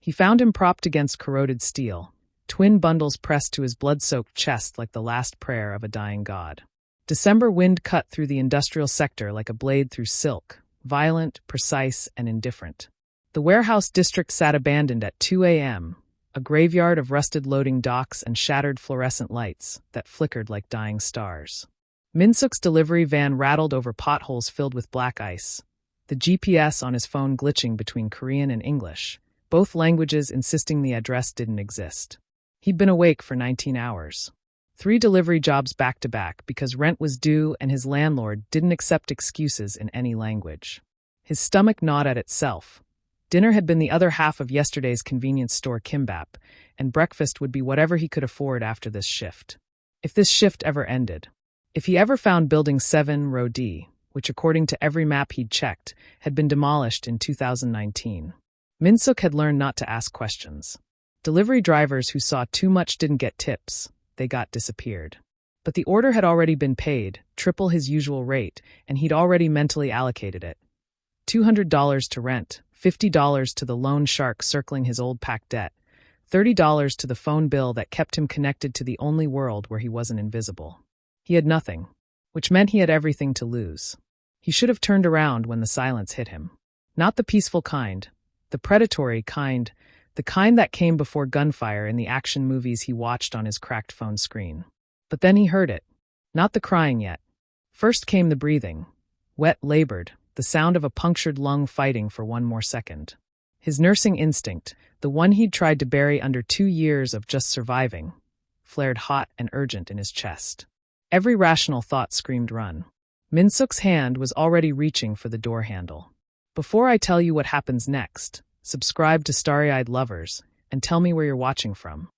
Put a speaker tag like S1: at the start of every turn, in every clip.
S1: He found him propped against corroded steel, twin bundles pressed to his blood-soaked chest like the last prayer of a dying god. December wind cut through the industrial sector like a blade through silk, violent, precise, and indifferent. The warehouse district sat abandoned at 2 a.m., a graveyard of rusted loading docks and shattered fluorescent lights that flickered like dying stars. Min-seok's delivery van rattled over potholes filled with black ice, the GPS on his phone glitching between Korean and English, both languages insisting the address didn't exist. He'd been awake for 19 hours. 3 delivery jobs back-to-back because rent was due and his landlord didn't accept excuses in any language. His stomach gnawed at itself. Dinner had been the other half of yesterday's convenience store kimbap, and breakfast would be whatever he could afford after this shift. If this shift ever ended. If he ever found Building 7, Row D, which according to every map he'd checked, had been demolished in 2019. Min-seok had learned not to ask questions. Delivery drivers who saw too much didn't get tips, they got disappeared. But the order had already been paid, triple his usual rate, and he'd already mentally allocated it. $200 to rent, $50 to the loan shark circling his old pack debt, $30 to the phone bill that kept him connected to the only world where he wasn't invisible. He had nothing, which meant he had everything to lose. He should have turned around when the silence hit him. Not the peaceful kind, the predatory kind, the kind that came before gunfire in the action movies he watched on his cracked phone screen. But then he heard it. Not the crying yet. First came the breathing. Wet, labored, the sound of a punctured lung fighting for one more second. His nursing instinct, the one he'd tried to bury under 2 years of just surviving, flared hot and urgent in his chest. Every rational thought screamed run. Min-seok's hand was already reaching for the door handle. Before I tell you what happens next, subscribe to Starry-Eyed Lovers, and tell me where you're watching from.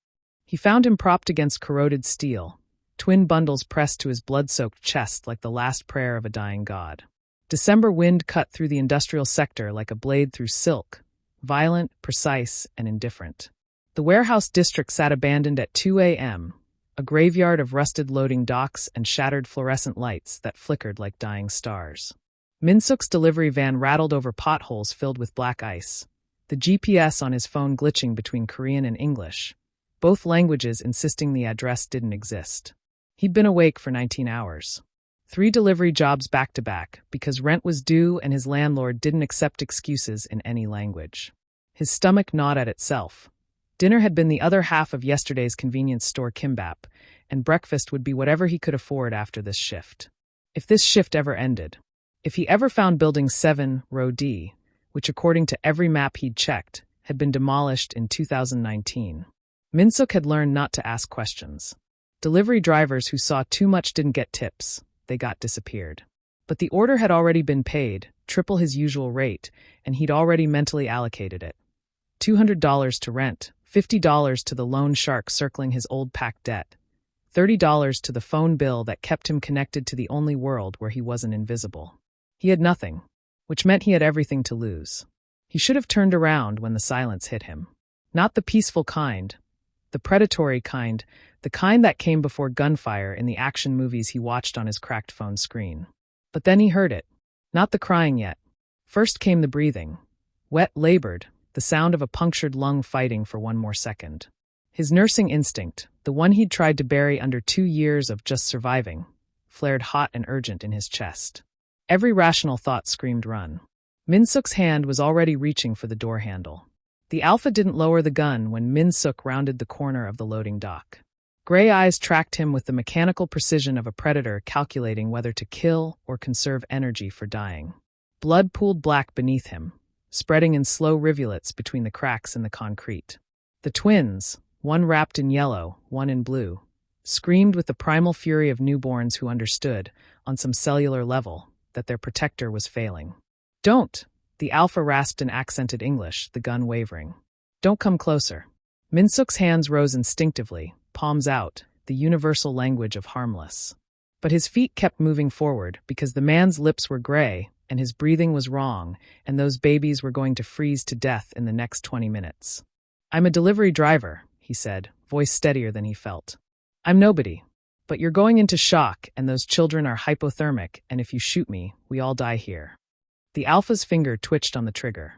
S1: He found him propped against corroded steel, twin bundles pressed to his blood-soaked chest like the last prayer of a dying god. December wind cut through the industrial sector like a blade through silk, violent, precise, and indifferent. The warehouse district sat abandoned at 2 a.m., a graveyard of rusted loading docks and shattered fluorescent lights that flickered like dying stars. Min-seok's delivery van rattled over potholes filled with black ice, the GPS on his phone glitching between Korean and English, both languages insisting the address didn't exist. He'd been awake for 19 hours. 3 delivery jobs back-to-back because rent was due and his landlord didn't accept excuses in any language. His stomach gnawed at itself. Dinner had been the other half of yesterday's convenience store kimbap, and breakfast would be whatever he could afford after this shift. If this shift ever ended. If he ever found Building 7, Row D, which according to every map he'd checked, had been demolished in 2019. Min-seok had learned not to ask questions. Delivery drivers who saw too much didn't get tips, they got disappeared. But the order had already been paid, triple his usual rate, and he'd already mentally allocated it. $200 to rent, $50 to the loan shark circling his old pack debt, $30 to the phone bill that kept him connected to the only world where he wasn't invisible. He had nothing, which meant he had everything to lose. He should have turned around when the silence hit him. Not the peaceful kind, the predatory kind, the kind that came before gunfire in the action movies he watched on his cracked phone screen. But then he heard it. Not the crying yet. First came the breathing. Wet, labored, the sound of a punctured lung fighting for one more second. His nursing instinct, the one he'd tried to bury under 2 years of just surviving, flared hot and urgent in his chest. Every rational thought screamed run. Min-seok's hand was already reaching for the door handle. The Alpha didn't lower the gun when Min-seok rounded the corner of the loading dock. Gray eyes tracked him with the mechanical precision of a predator calculating whether to kill or conserve energy for dying. Blood pooled black beneath him, spreading in slow rivulets between the cracks in the concrete. The twins, one wrapped in yellow, one in blue, screamed with the primal fury of newborns who understood, on some cellular level, that their protector was failing. "Don't!" The Alpha rasped in accented English, the gun wavering. "Don't come closer." Min-seok's hands rose instinctively, palms out, the universal language of harmless. But his feet kept moving forward because the man's lips were gray and his breathing was wrong, and those babies were going to freeze to death in the next 20 minutes. "I'm a delivery driver," he said, voice steadier than he felt. "I'm nobody. But you're going into shock, and those children are hypothermic, and if you shoot me, we all die here." The Alpha's finger twitched on the trigger.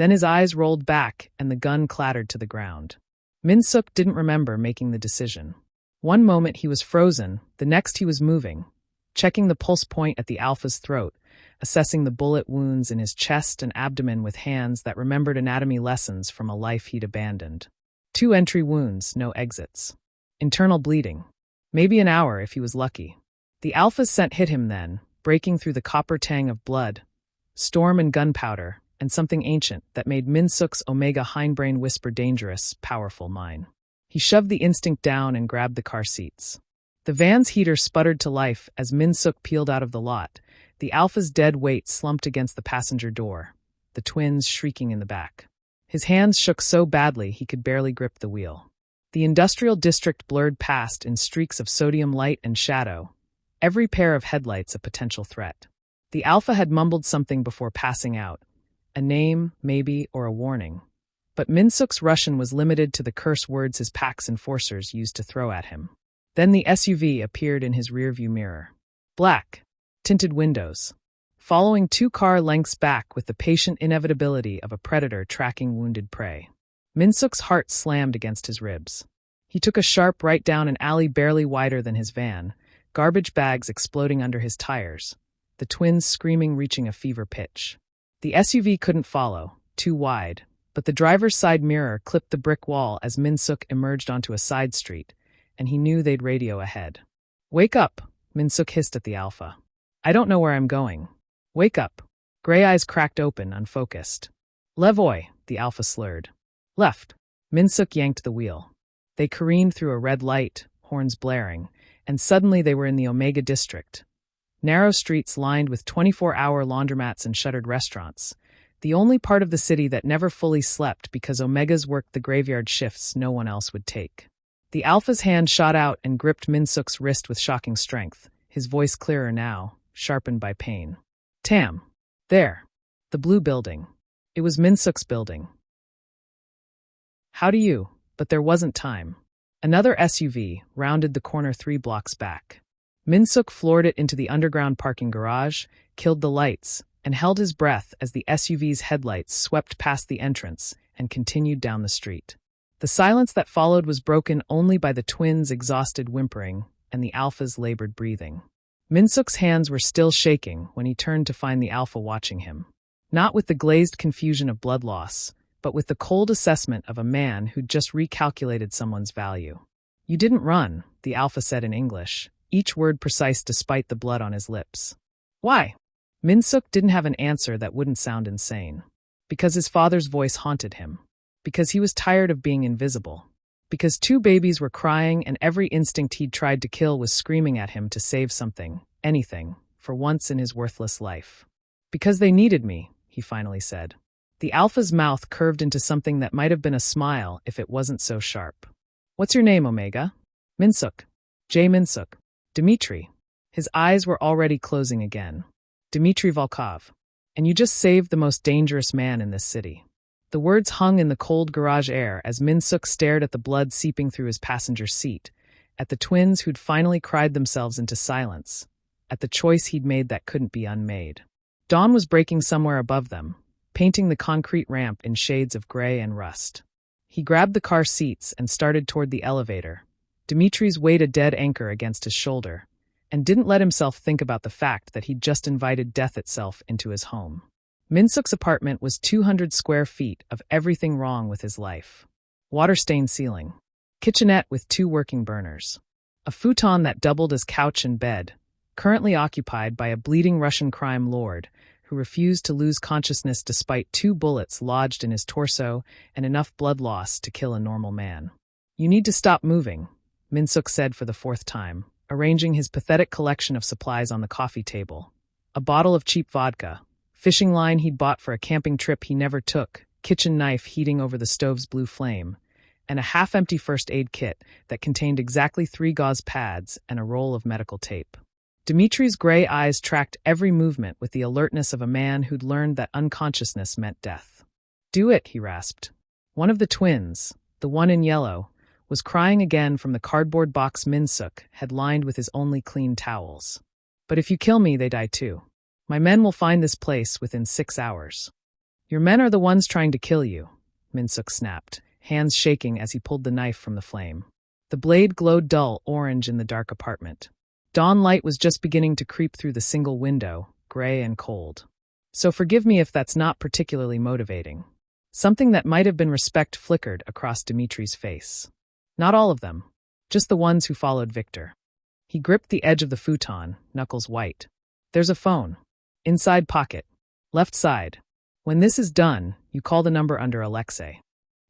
S1: Then his eyes rolled back and the gun clattered to the ground. Min-seok didn't remember making the decision. One moment he was frozen, the next he was moving, checking the pulse point at the alpha's throat, assessing the bullet wounds in his chest and abdomen with hands that remembered anatomy lessons from a life he'd abandoned. 2 entry wounds, no exits. Internal bleeding. Maybe an hour if he was lucky. The alpha's scent hit him then, breaking through the copper tang of blood, storm and gunpowder, and something ancient that made Min-seok's omega hindbrain whisper dangerous, powerful mine. He shoved the instinct down and grabbed the car seats. The van's heater sputtered to life as Min-seok peeled out of the lot, the alpha's dead weight slumped against the passenger door, the twins shrieking in the back. His hands shook so badly he could barely grip the wheel. The industrial district blurred past in streaks of sodium light and shadow, every pair of headlights a potential threat. The alpha had mumbled something before passing out, a name, maybe, or a warning. But Min-seok's Russian was limited to the curse words his pack's enforcers used to throw at him. Then the SUV appeared in his rearview mirror. Black, tinted windows, following 2 car lengths back with the patient inevitability of a predator tracking wounded prey. Min-seok's heart slammed against his ribs. He took a sharp right down an alley barely wider than his van, garbage bags exploding under his tires, the twins screaming reaching a fever pitch. The SUV couldn't follow, too wide, but the driver's side mirror clipped the brick wall as Min-seok emerged onto a side street, and he knew they'd radio ahead. "Wake up," Min-seok hissed at the alpha. "I don't know where I'm going. Wake up." Gray eyes cracked open, unfocused. "Levoy," the alpha slurred. "Left." Min-seok yanked the wheel. They careened through a red light, horns blaring, and suddenly they were in the Omega district. Narrow streets lined with 24-hour laundromats and shuttered restaurants, the only part of the city that never fully slept because Omegas worked the graveyard shifts no one else would take. The alpha's hand shot out and gripped Min-seok's wrist with shocking strength, his voice clearer now, sharpened by pain. "Tam. There. The blue building." It was Min-seok's building. "How do you?" But there wasn't time. Another SUV rounded the corner 3 blocks back. Min-seok floored it into the underground parking garage, killed the lights, and held his breath as the SUV's headlights swept past the entrance and continued down the street. The silence that followed was broken only by the twins' exhausted whimpering and the alpha's labored breathing. Min-seok's hands were still shaking when he turned to find the alpha watching him. Not with the glazed confusion of blood loss, but with the cold assessment of a man who'd just recalculated someone's value. "You didn't run," the alpha said in English, each word precise despite the blood on his lips. "Why?" Min-seok didn't have an answer that wouldn't sound insane. Because his father's voice haunted him. Because he was tired of being invisible. Because 2 babies were crying and every instinct he'd tried to kill was screaming at him to save something, anything, for once in his worthless life. "Because they needed me," he finally said. The alpha's mouth curved into something that might have been a smile if it wasn't so sharp. "What's your name, Omega?" "Min-seok. J. Min-seok." "Dimitri." His eyes were already closing again. "Dimitri Volkov. And you just saved the most dangerous man in this city." The words hung in the cold garage air as Min-seok stared at the blood seeping through his passenger seat, at the twins who'd finally cried themselves into silence, at the choice he'd made that couldn't be unmade. Dawn was breaking somewhere above them, painting the concrete ramp in shades of gray and rust. He grabbed the car seats and started toward the elevator. Dimitri's weighed a dead anchor against his shoulder, and didn't let himself think about the fact that he'd just invited death itself into his home. Min-seok's apartment was 200 square feet of everything wrong with his life. Water-stained ceiling. Kitchenette with 2 working burners. A futon that doubled as couch and bed, currently occupied by a bleeding Russian crime lord who refused to lose consciousness despite 2 bullets lodged in his torso and enough blood loss to kill a normal man. "You need to stop moving," Min-seok said for the 4th time, arranging his pathetic collection of supplies on the coffee table. A bottle of cheap vodka, fishing line he'd bought for a camping trip he never took, kitchen knife heating over the stove's blue flame, and a half-empty first aid kit that contained exactly 3 gauze pads and a roll of medical tape. Dimitri's gray eyes tracked every movement with the alertness of a man who'd learned that unconsciousness meant death. "Do it," he rasped. One of the twins, the one in yellow, was crying again from the cardboard box Min-seok had lined with his only clean towels. "But if you kill me, they die too. My men will find this place within 6 hours." Your men are the ones trying to kill you, Min-seok snapped, hands shaking as he pulled the knife from the flame. The blade glowed dull orange in the dark apartment. Dawn light was just beginning to creep through the single window, gray and cold. So forgive me if that's not particularly motivating. Something that might have been respect flickered across Dimitri's face. Not all of them, just the ones who followed Victor. He gripped the edge of the futon, knuckles white. There's a phone. Inside pocket. Left side. When this is done, you call the number under Alexei.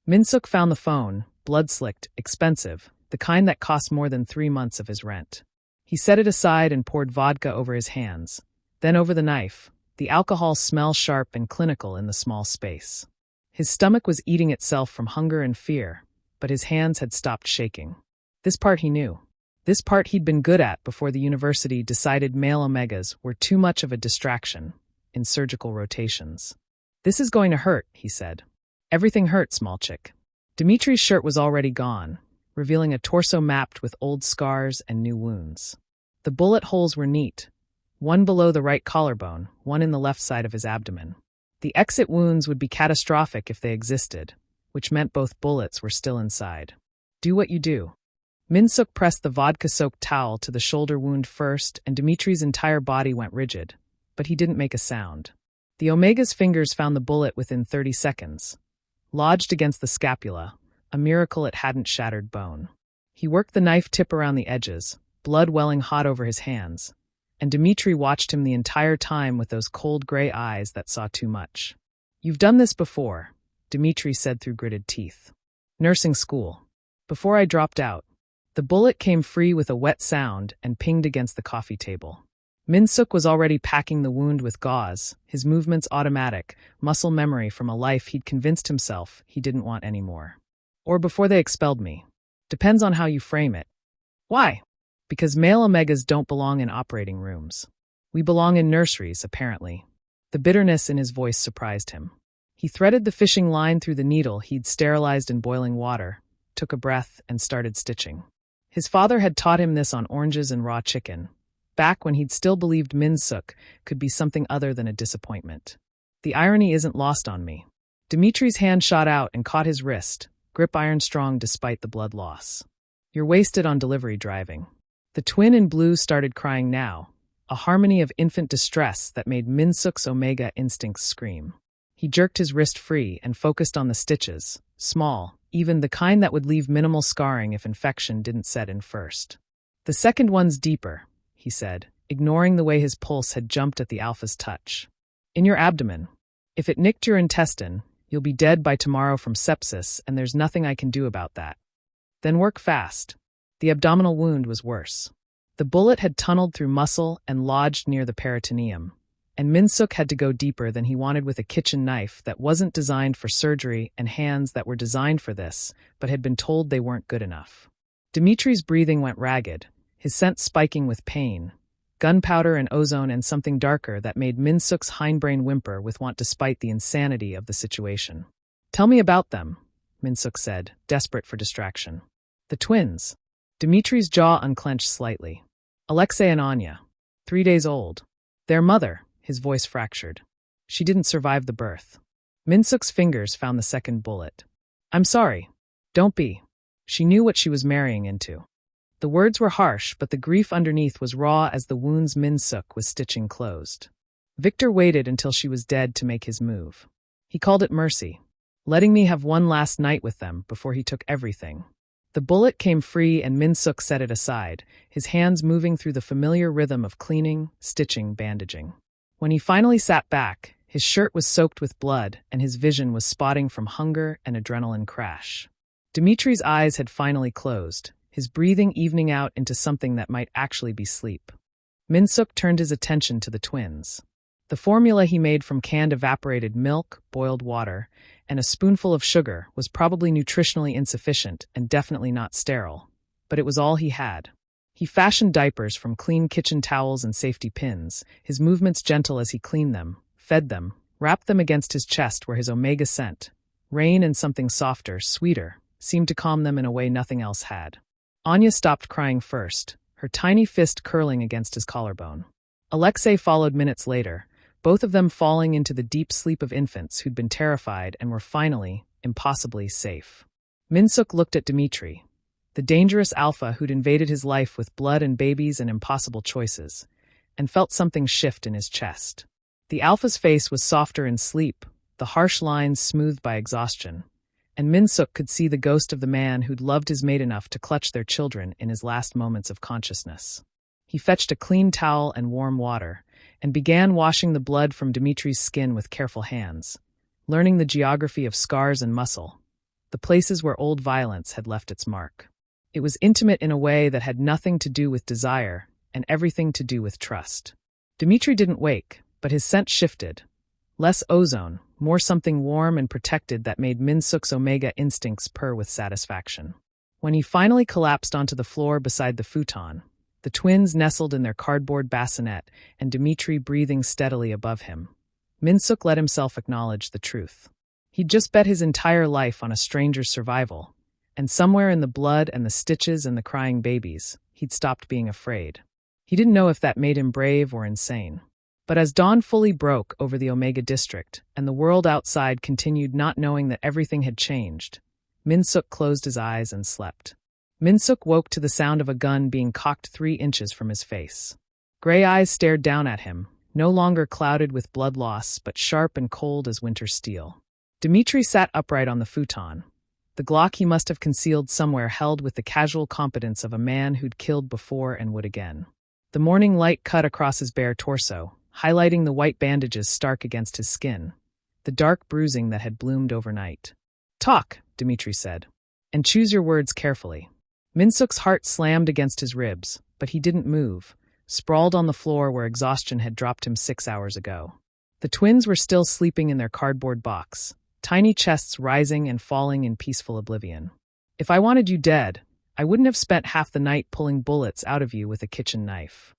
S1: Min-seok found the phone, blood-slicked, expensive, the kind that cost more than 3 months of his rent. He set it aside and poured vodka over his hands, then over the knife, the alcohol smell sharp and clinical in the small space. His stomach was eating itself from hunger and fear, but his hands had stopped shaking. This part he knew. This part he'd been good at before the university decided male omegas were too much of a distraction in surgical rotations. This is going to hurt, he said. Everything hurt, small chick. Dimitri's shirt was already gone, revealing a torso mapped with old scars and new wounds. The bullet holes were neat, one below the right collarbone, one in the left side of his abdomen. The exit wounds would be catastrophic if they existed, which meant both bullets were still inside. Do what you do. Min-seok pressed the vodka-soaked towel to the shoulder wound first, and Dimitri's entire body went rigid, but he didn't make a sound. The Omega's fingers found the bullet within 30 seconds. Lodged against the scapula, a miracle it hadn't shattered bone. He worked the knife tip around the edges, blood welling hot over his hands, and Dimitri watched him the entire time with those cold gray eyes that saw too much. You've done this before, Dimitri said through gritted teeth. Nursing school. Before I dropped out. The bullet came free with a wet sound and pinged against the coffee table. Min-seok was already packing the wound with gauze, his movements automatic, muscle memory from a life he'd convinced himself he didn't want anymore. Or before they expelled me. Depends on how you frame it. Why? Because male omegas don't belong in operating rooms. We belong in nurseries, apparently. The bitterness in his voice surprised him. He threaded the fishing line through the needle he'd sterilized in boiling water, took a breath, and started stitching. His father had taught him this on oranges and raw chicken, back when he'd still believed Min-seok could be something other than a disappointment. The irony isn't lost on me. Dimitri's hand shot out and caught his wrist, grip iron strong despite the blood loss. You're wasted on delivery driving. The twin in blue started crying now, a harmony of infant distress that made Min-seok's omega instincts scream. He jerked his wrist free and focused on the stitches, small, even the kind that would leave minimal scarring if infection didn't set in first. The second one's deeper, he said, ignoring the way his pulse had jumped at the alpha's touch. In your abdomen. If it nicked your intestine, you'll be dead by tomorrow from sepsis, and there's nothing I can do about that. Then work fast. The abdominal wound was worse. The bullet had tunneled through muscle and lodged near the peritoneum, and Min-seok had to go deeper than he wanted with a kitchen knife that wasn't designed for surgery and hands that were designed for this, but had been told they weren't good enough. Dimitri's breathing went ragged, his scent spiking with pain, gunpowder and ozone and something darker that made Min-seok's hindbrain whimper with want despite the insanity of the situation. Tell me about them, Min-seok said, desperate for distraction. The twins. Dimitri's jaw unclenched slightly. Alexei and Anya. 3 days old. Their mother. His voice fractured. She didn't survive the birth. Min-seok's fingers found the second bullet. I'm sorry. Don't be. She knew what she was marrying into. The words were harsh, but the grief underneath was raw as the wounds Min-seok was stitching closed. Victor waited until she was dead to make his move. He called it mercy, letting me have one last night with them before he took everything. The bullet came free and Min-seok set it aside, his hands moving through the familiar rhythm of cleaning, stitching, bandaging. When he finally sat back, his shirt was soaked with blood and his vision was spotting from hunger and adrenaline crash. Dimitri's eyes had finally closed, his breathing evening out into something that might actually be sleep. Min-seok turned his attention to the twins. The formula he made from canned evaporated milk, boiled water, and a spoonful of sugar was probably nutritionally insufficient and definitely not sterile, but it was all he had. He fashioned diapers from clean kitchen towels and safety pins, his movements gentle as he cleaned them, fed them, wrapped them against his chest where his omega scent, rain and something softer, sweeter, seemed to calm them in a way nothing else had. Anya stopped crying first, her tiny fist curling against his collarbone. Alexei followed minutes later, both of them falling into the deep sleep of infants who'd been terrified and were finally, impossibly safe. Min-seok looked at Dimitri, the dangerous alpha who'd invaded his life with blood and babies and impossible choices, and felt something shift in his chest. The alpha's face was softer in sleep, the harsh lines smoothed by exhaustion, and Min-seok could see the ghost of the man who'd loved his mate enough to clutch their children in his last moments of consciousness. He fetched a clean towel and warm water, and began washing the blood from Dimitri's skin with careful hands, learning the geography of scars and muscle, the places where old violence had left its mark. It was intimate in a way that had nothing to do with desire and everything to do with trust. Dimitri didn't wake, but his scent shifted. Less ozone, more something warm and protected that made Min-seok's omega instincts purr with satisfaction. When he finally collapsed onto the floor beside the futon, the twins nestled in their cardboard bassinet and Dimitri breathing steadily above him, Min-seok let himself acknowledge the truth. He'd just bet his entire life on a stranger's survival, and somewhere in the blood and the stitches and the crying babies, he'd stopped being afraid. He didn't know if that made him brave or insane. But as dawn fully broke over the Omega district, and the world outside continued not knowing that everything had changed, Min-seok closed his eyes and slept. Min-seok woke to the sound of a gun being cocked 3 inches from his face. Gray eyes stared down at him, no longer clouded with blood loss, but sharp and cold as winter steel. Dimitri sat upright on the futon, the Glock he must have concealed somewhere held with the casual competence of a man who'd killed before and would again. The morning light cut across his bare torso, highlighting the white bandages stark against his skin, the dark bruising that had bloomed overnight. "Talk," Dimitri said, "and choose your words carefully." Min-seok's heart slammed against his ribs, but he didn't move, sprawled on the floor where exhaustion had dropped him 6 hours ago. The twins were still sleeping in their cardboard box, tiny chests rising and falling in peaceful oblivion. "If I wanted you dead, I wouldn't have spent half the night pulling bullets out of you with a kitchen knife."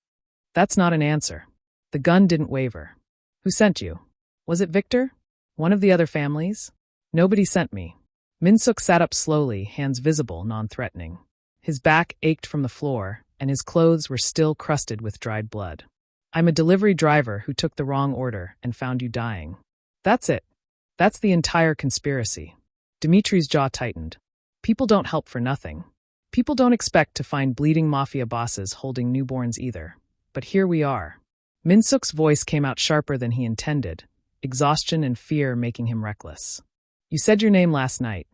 S1: That's not an answer. The gun didn't waver. "Who sent you? Was it Victor? One of the other families?" "Nobody sent me." Min-seok sat up slowly, hands visible, non-threatening. His back ached from the floor, and his clothes were still crusted with dried blood. "I'm a delivery driver who took the wrong order and found you dying. That's it. That's the entire conspiracy." Dimitri's jaw tightened. People don't help for nothing. People don't expect to find bleeding mafia bosses holding newborns either. But here we are. Min-seok's voice came out sharper than he intended, exhaustion and fear making him reckless. "You said your name last night.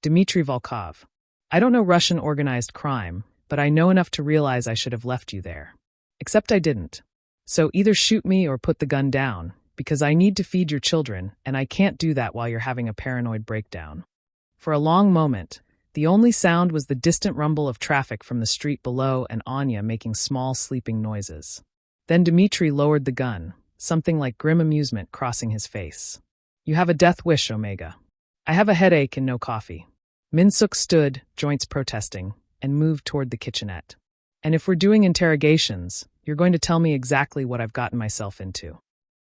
S1: Dimitri Volkov. I don't know Russian organized crime, but I know enough to realize I should have left you there. Except I didn't. So either shoot me or put the gun down, because I need to feed your children, and I can't do that while you're having a paranoid breakdown." For a long moment, the only sound was the distant rumble of traffic from the street below and Anya making small sleeping noises. Then Dimitri lowered the gun, something like grim amusement crossing his face. "You have a death wish, Omega. I have a headache and no coffee." Min-seok stood, joints protesting, and moved toward the kitchenette. "And if we're doing interrogations, you're going to tell me exactly what I've gotten myself into."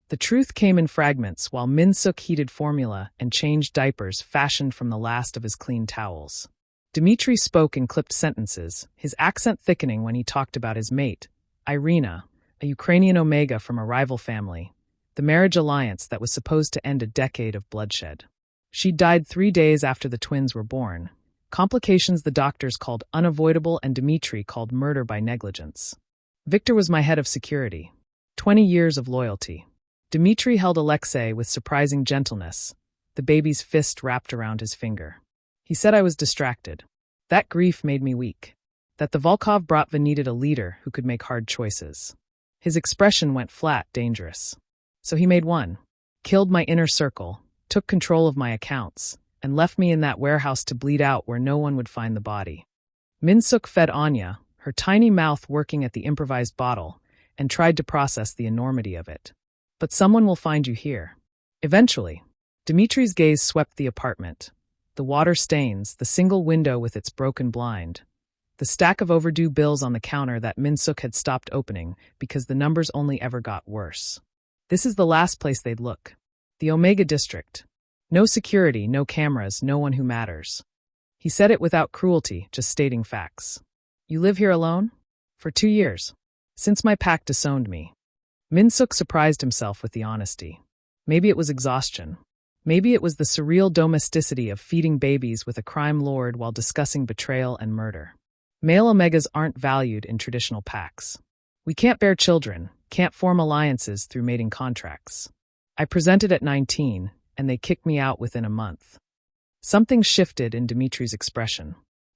S1: The truth came in fragments while Min-seok heated formula and changed diapers fashioned from the last of his clean towels. Dimitri spoke in clipped sentences, his accent thickening when he talked about his mate, Irina, a Ukrainian Omega from a rival family, the marriage alliance that was supposed to end a decade of bloodshed. She died 3 days after the twins were born, complications the doctors called unavoidable and Dimitri called murder by negligence. Victor was my head of security. 20 years of loyalty. Dimitri held Alexei with surprising gentleness, the baby's fist wrapped around his finger. He said I was distracted. That grief made me weak. That the Volkov bratva needed a leader who could make hard choices. His expression went flat, dangerous. So he made one. Killed my inner circle, took control of my accounts, and left me in that warehouse to bleed out where no one would find the body. Min-seok fed Anya, her tiny mouth working at the improvised bottle, and tried to process the enormity of it. "But someone will find you here. Eventually." Dimitri's gaze swept the apartment. The water stains, the single window with its broken blind, the stack of overdue bills on the counter that Min-seok had stopped opening because the numbers only ever got worse. This is the last place they'd look. The Omega district. No security, no cameras, no one who matters. He said it without cruelty, just stating facts. "You live here alone?" "For 2 years. Since my pack disowned me." Min-seok surprised himself with the honesty. Maybe it was exhaustion. Maybe it was the surreal domesticity of feeding babies with a crime lord while discussing betrayal and murder. Male omegas aren't valued in traditional packs. We can't bear children, can't form alliances through mating contracts. I presented at 19, and they kicked me out within a month. Something shifted in Dimitri's expression.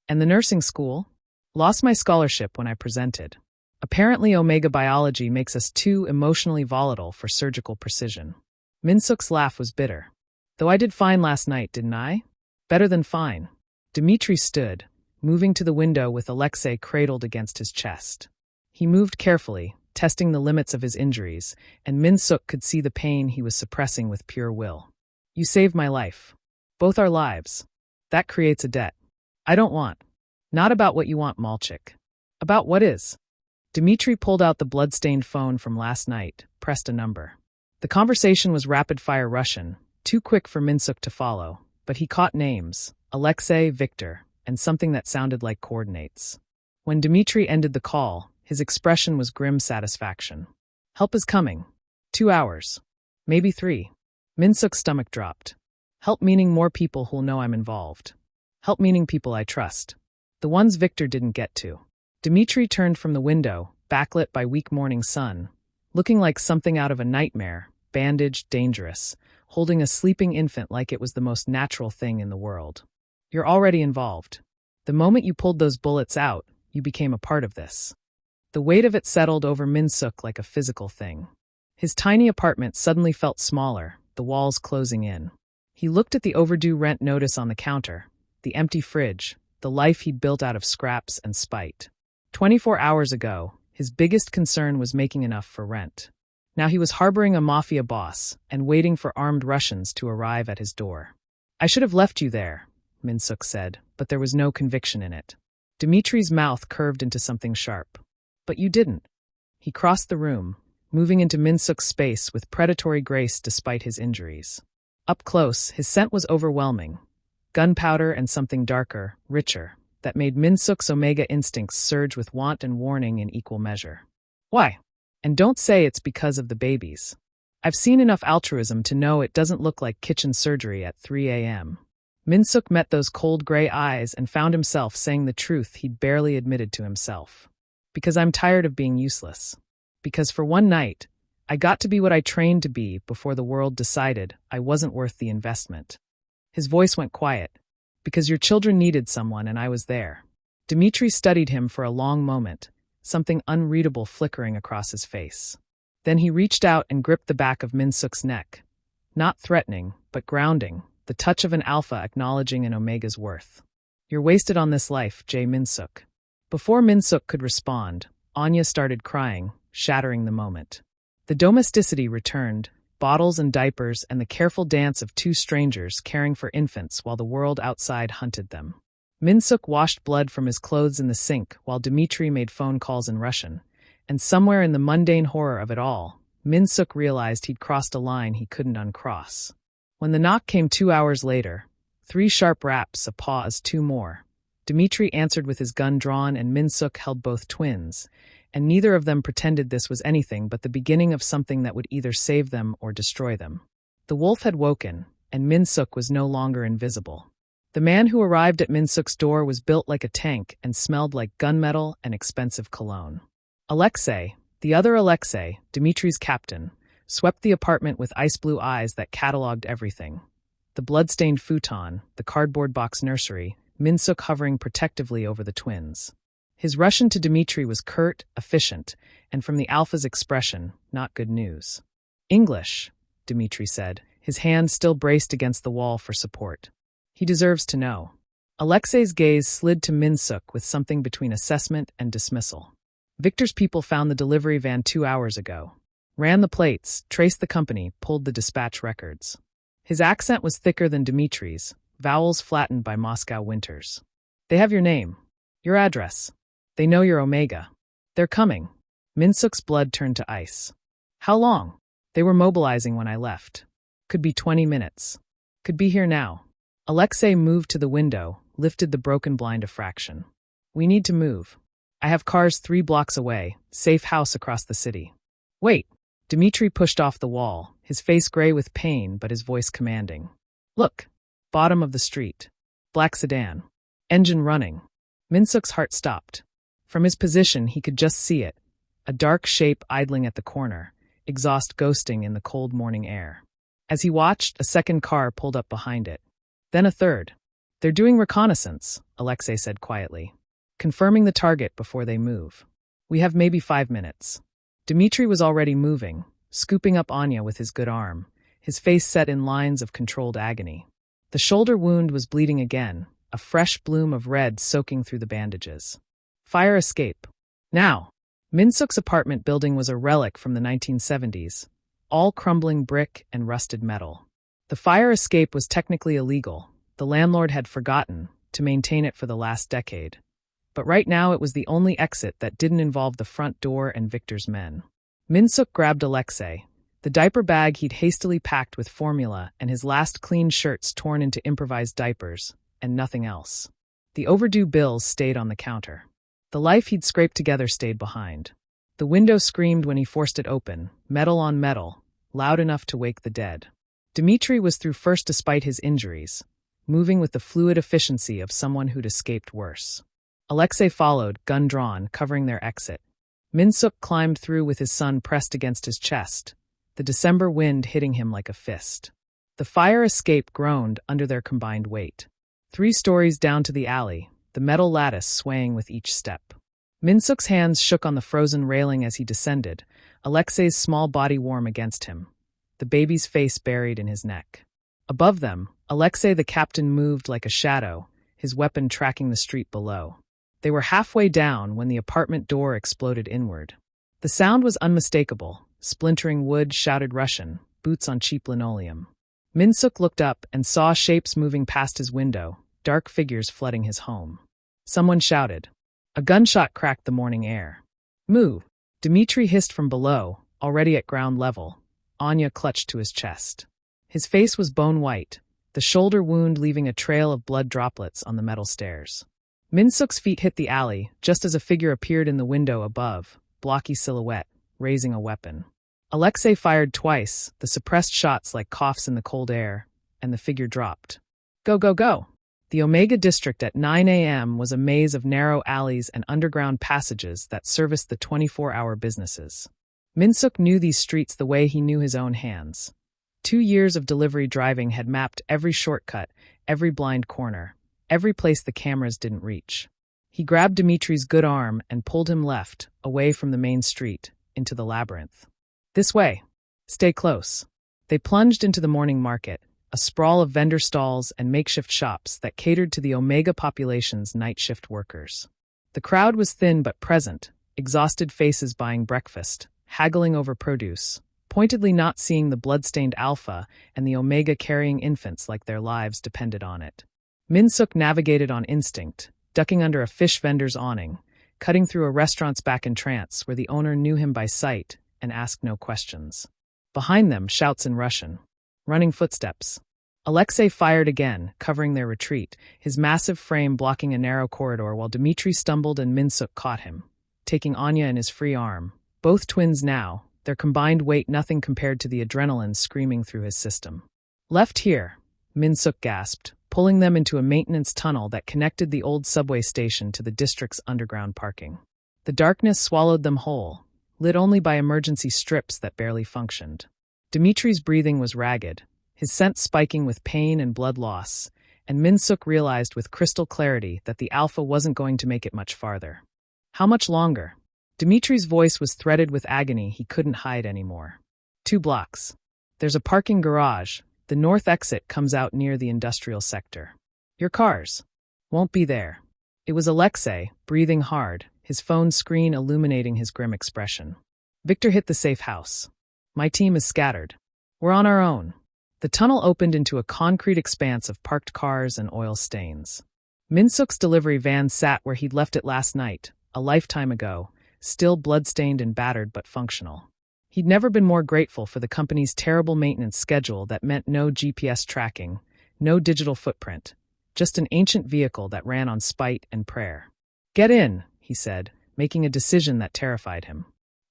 S1: And the nursing school? Lost my scholarship when I presented. Apparently omega biology makes us too emotionally volatile for surgical precision. Min-seok's laugh was bitter. Though I did fine last night, didn't I? Better than fine. Dimitri stood, moving to the window with Alexei cradled against his chest. He moved carefully, testing the limits of his injuries, and Min-seok could see the pain he was suppressing with pure will. You saved my life. Both our lives. That creates a debt. I don't want. Not about what you want, Malchik. About what is. Dimitri pulled out the blood-stained phone from last night, pressed a number. The conversation was rapid-fire Russian, too quick for Min-seok to follow, but he caught names, Alexei, Victor, and something that sounded like coordinates. When Dimitri ended the call, his expression was grim satisfaction. Help is coming. 2 hours. Maybe 3. Min-seok's stomach dropped. Help meaning more people who'll know I'm involved. Help meaning people I trust. The ones Victor didn't get to. Dimitri turned from the window, backlit by weak morning sun, looking like something out of a nightmare, bandaged, dangerous, holding a sleeping infant like it was the most natural thing in the world. You're already involved. The moment you pulled those bullets out, you became a part of this. The weight of it settled over Min-seok like a physical thing. His tiny apartment suddenly felt smaller, the walls closing in. He looked at the overdue rent notice on the counter, the empty fridge, the life he'd built out of scraps and spite. 24 hours ago, his biggest concern was making enough for rent. Now he was harboring a Mafia boss and waiting for armed Russians to arrive at his door. I should have left you there, Min-seok said, but there was no conviction in it. Dimitri's mouth curved into something sharp. But you didn't. He crossed the room, moving into Min-seok's space with predatory grace despite his injuries. Up close, his scent was overwhelming. Gunpowder and something darker, richer, that made Min-seok's omega instincts surge with want and warning in equal measure. Why? And don't say it's because of the babies. I've seen enough altruism to know it doesn't look like kitchen surgery at 3 a.m. Min-seok met those cold gray eyes and found himself saying the truth he'd barely admitted to himself. Because I'm tired of being useless. Because for one night, I got to be what I trained to be before the world decided I wasn't worth the investment. His voice went quiet. Because your children needed someone and I was there. Dimitri studied him for a long moment, something unreadable flickering across his face. Then he reached out and gripped the back of Min-seok's neck. Not threatening, but grounding, the touch of an alpha acknowledging an omega's worth. You're wasted on this life, Jae Min-seok. Before Min-seok could respond, Anya started crying, shattering the moment. The domesticity returned, bottles and diapers and the careful dance of two strangers caring for infants while the world outside hunted them. Min-seok washed blood from his clothes in the sink while Dimitri made phone calls in Russian, and somewhere in the mundane horror of it all, Min-seok realized he'd crossed a line he couldn't uncross. When the knock came 2 hours later, 3 sharp raps, a pause, 2 more. Dimitri answered with his gun drawn and Min-seok held both twins, and neither of them pretended this was anything but the beginning of something that would either save them or destroy them. The wolf had woken, and Min-seok was no longer invisible. The man who arrived at Min-seok's door was built like a tank and smelled like gunmetal and expensive cologne. Alexei, the other Alexei, Dimitri's captain, swept the apartment with ice-blue eyes that catalogued everything. The blood-stained futon, the cardboard box nursery, Min-seok hovering protectively over the twins. His Russian to Dimitri was curt, efficient, and from the alpha's expression, not good news. English, Dimitri said, his hand still braced against the wall for support. He deserves to know. Alexei's gaze slid to Min-seok with something between assessment and dismissal. Victor's people found the delivery van 2 hours ago. Ran the plates, traced the company, pulled the dispatch records. His accent was thicker than Dimitri's, vowels flattened by Moscow winters. They have your name. Your address. They know you're Omega. They're coming. Min-seok's blood turned to ice. How long? They were mobilizing when I left. Could be 20 minutes. Could be here now. Alexei moved to the window, lifted the broken blind a fraction. We need to move. I have cars 3 blocks away, safe house across the city. Wait. Dimitri pushed off the wall, his face gray with pain but his voice commanding. Look! Bottom of the street. Black sedan. Engine running. Min-seok's heart stopped. From his position, he could just see it. A dark shape idling at the corner, exhaust ghosting in the cold morning air. As he watched, a second car pulled up behind it. Then a third. They're doing reconnaissance, Alexei said quietly. Confirming the target before they move. We have maybe 5 minutes. Dimitri was already moving, scooping up Anya with his good arm, his face set in lines of controlled agony. The shoulder wound was bleeding again, a fresh bloom of red soaking through the bandages. Fire escape. Now! Min-seok's apartment building was a relic from the 1970s, all crumbling brick and rusted metal. The fire escape was technically illegal. The landlord had forgotten to maintain it for the last decade. But right now it was the only exit that didn't involve the front door and Victor's men. Min-seok grabbed Alexei, the diaper bag he'd hastily packed with formula and his last clean shirts torn into improvised diapers, and nothing else. The overdue bills stayed on the counter. The life he'd scraped together stayed behind. The window screamed when he forced it open, metal on metal, loud enough to wake the dead. Dimitri was through first despite his injuries, moving with the fluid efficiency of someone who'd escaped worse. Alexei followed, gun drawn, covering their exit. Min-seok climbed through with his son pressed against his chest, the December wind hitting him like a fist. The fire escape groaned under their combined weight. 3 stories down to the alley, the metal lattice swaying with each step. Min-seok's hands shook on the frozen railing as he descended, Alexei's small body warm against him, the baby's face buried in his neck. Above them, Alexei the captain moved like a shadow, his weapon tracking the street below. They were halfway down when the apartment door exploded inward. The sound was unmistakable. Splintering wood shouted Russian, boots on cheap linoleum. Min-seok looked up and saw shapes moving past his window, dark figures flooding his home. Someone shouted. A gunshot cracked the morning air. Moo! Dimitri hissed from below, already at ground level. Anya clutched to his chest. His face was bone white, the shoulder wound leaving a trail of blood droplets on the metal stairs. Min-seok's feet hit the alley, just as a figure appeared in the window above, blocky silhouette, raising a weapon. Alexei fired twice, the suppressed shots like coughs in the cold air, and the figure dropped. Go, go, go! The Omega district at 9 a.m. was a maze of narrow alleys and underground passages that serviced the 24-hour businesses. Min-seok knew these streets the way he knew his own hands. 2 years of delivery driving had mapped every shortcut, every blind corner, every place the cameras didn't reach. He grabbed Dimitri's good arm and pulled him left, away from the main street, into the labyrinth. This way. Stay close. They plunged into the morning market, a sprawl of vendor stalls and makeshift shops that catered to the Omega population's night shift workers. The crowd was thin but present, exhausted faces buying breakfast, haggling over produce, pointedly not seeing the blood-stained Alpha and the Omega carrying infants like their lives depended on it. Min-seok navigated on instinct, ducking under a fish vendor's awning, cutting through a restaurant's back entrance where the owner knew him by sight and asked no questions. Behind them, shouts in Russian. Running footsteps. Alexei fired again, covering their retreat, his massive frame blocking a narrow corridor while Dimitri stumbled and Min-seok caught him, taking Anya in his free arm. Both twins now, their combined weight nothing compared to the adrenaline screaming through his system. Left here, Min-seok gasped, pulling them into a maintenance tunnel that connected the old subway station to the district's underground parking. The darkness swallowed them whole, lit only by emergency strips that barely functioned. Dimitri's breathing was ragged, his sense spiking with pain and blood loss, and Min-seok realized with crystal clarity that the Alpha wasn't going to make it much farther. How much longer? Dimitri's voice was threaded with agony he couldn't hide anymore. 2 blocks. There's a parking garage. The north exit comes out near the industrial sector. Your cars won't be there. It was Alexei, breathing hard, his phone screen illuminating his grim expression. Victor hit the safe house. My team is scattered. We're on our own. The tunnel opened into a concrete expanse of parked cars and oil stains. Min-seok's delivery van sat where he'd left it last night, a lifetime ago, still blood-stained and battered but functional. He'd never been more grateful for the company's terrible maintenance schedule that meant no GPS tracking, no digital footprint, just an ancient vehicle that ran on spite and prayer. Get in, he said, making a decision that terrified him.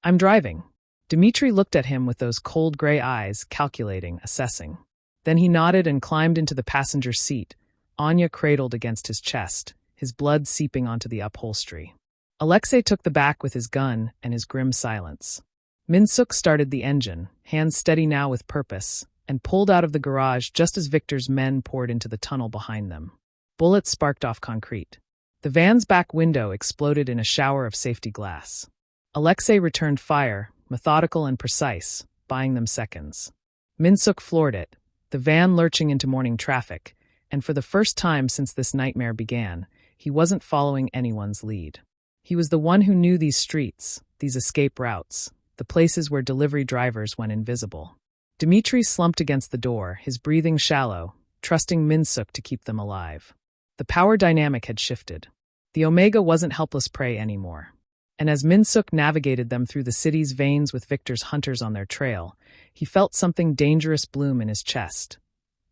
S1: I'm driving. Dimitri looked at him with those cold gray eyes, calculating, assessing. Then he nodded and climbed into the passenger seat, Anya cradled against his chest, his blood seeping onto the upholstery. Alexei took the back with his gun and his grim silence. Min-seok started the engine, hands steady now with purpose, and pulled out of the garage just as Victor's men poured into the tunnel behind them. Bullets sparked off concrete. The van's back window exploded in a shower of safety glass. Alexei returned fire, methodical and precise, buying them seconds. Min-seok floored it, the van lurching into morning traffic, and for the first time since this nightmare began, he wasn't following anyone's lead. He was the one who knew these streets, these escape routes, the places where delivery drivers went invisible. Dimitri slumped against the door, his breathing shallow, trusting Min-seok to keep them alive. The power dynamic had shifted. The Omega wasn't helpless prey anymore. And as Min-seok navigated them through the city's veins with Victor's hunters on their trail, he felt something dangerous bloom in his chest.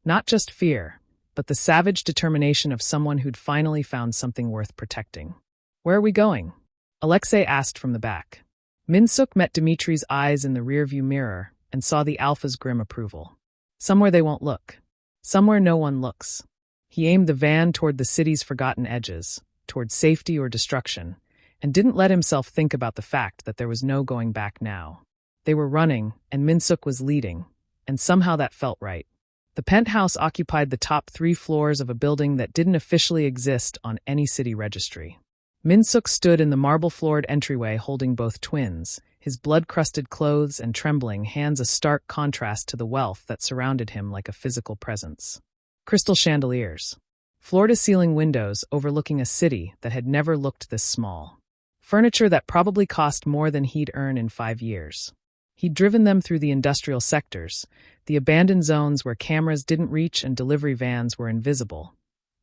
S1: Not just fear, but the savage determination of someone who'd finally found something worth protecting. "Where are we going?" Alexei asked from the back. Min-seok met Dimitri's eyes in the rearview mirror and saw the Alpha's grim approval. "Somewhere they won't look. Somewhere no one looks." He aimed the van toward the city's forgotten edges, toward safety or destruction, and didn't let himself think about the fact that there was no going back now. They were running, and Min-seok was leading, and somehow that felt right. The penthouse occupied the top 3 floors of a building that didn't officially exist on any city registry. Min-seok stood in the marble-floored entryway holding both twins, his blood-crusted clothes and trembling hands a stark contrast to the wealth that surrounded him like a physical presence. Crystal chandeliers. Floor-to-ceiling windows overlooking a city that had never looked this small. Furniture that probably cost more than he'd earn in 5 years. He'd driven them through the industrial sectors, the abandoned zones where cameras didn't reach and delivery vans were invisible,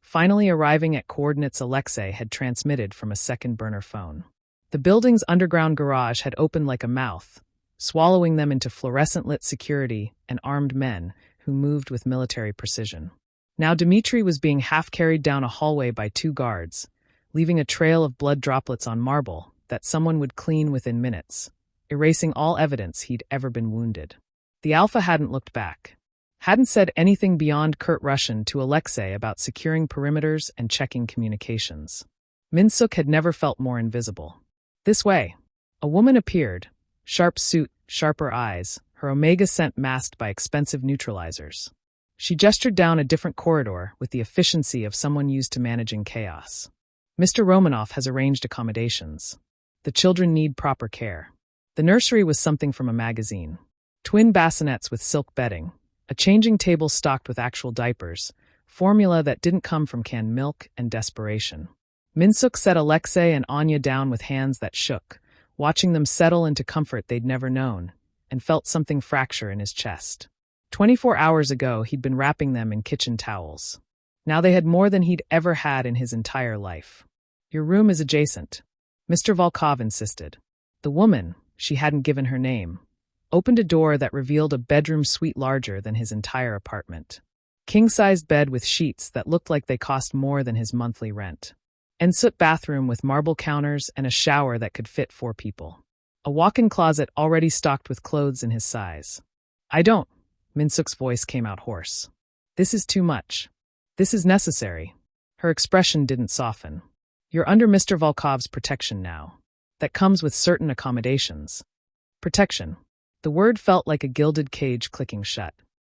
S1: finally arriving at coordinates Alexei had transmitted from a second-burner phone. The building's underground garage had opened like a mouth, swallowing them into fluorescent-lit security and armed men who moved with military precision. Now Dimitri was being half-carried down a hallway by 2 guards, leaving a trail of blood droplets on marble that someone would clean within minutes, erasing all evidence he'd ever been wounded. The Alpha hadn't looked back. Hadn't said anything beyond curt Russian to Alexei about securing perimeters and checking communications. Min-seok had never felt more invisible. This way. A woman appeared, sharp suit, sharper eyes, her Omega scent masked by expensive neutralizers. She gestured down a different corridor with the efficiency of someone used to managing chaos. "Mr. Romanov has arranged accommodations. The children need proper care." The nursery was something from a magazine. Twin bassinets with silk bedding, a changing table stocked with actual diapers, formula that didn't come from canned milk and desperation. Min-seok set Alexei and Anya down with hands that shook, watching them settle into comfort they'd never known, and felt something fracture in his chest. 24 hours ago, he'd been wrapping them in kitchen towels. Now they had more than he'd ever had in his entire life. "Your room is adjacent," Mr. Volkov insisted. The woman, she hadn't given her name, opened a door that revealed a bedroom suite larger than his entire apartment. King-sized bed with sheets that looked like they cost more than his monthly rent. Ensuite bathroom with marble counters and a shower that could fit 4 people. A walk-in closet already stocked with clothes in his size. "I don't," Min-seok's voice came out hoarse. "This is too much. This is necessary." Her expression didn't soften. "You're under Mr. Volkov's protection now. That comes with certain accommodations." Protection. The word felt like a gilded cage clicking shut.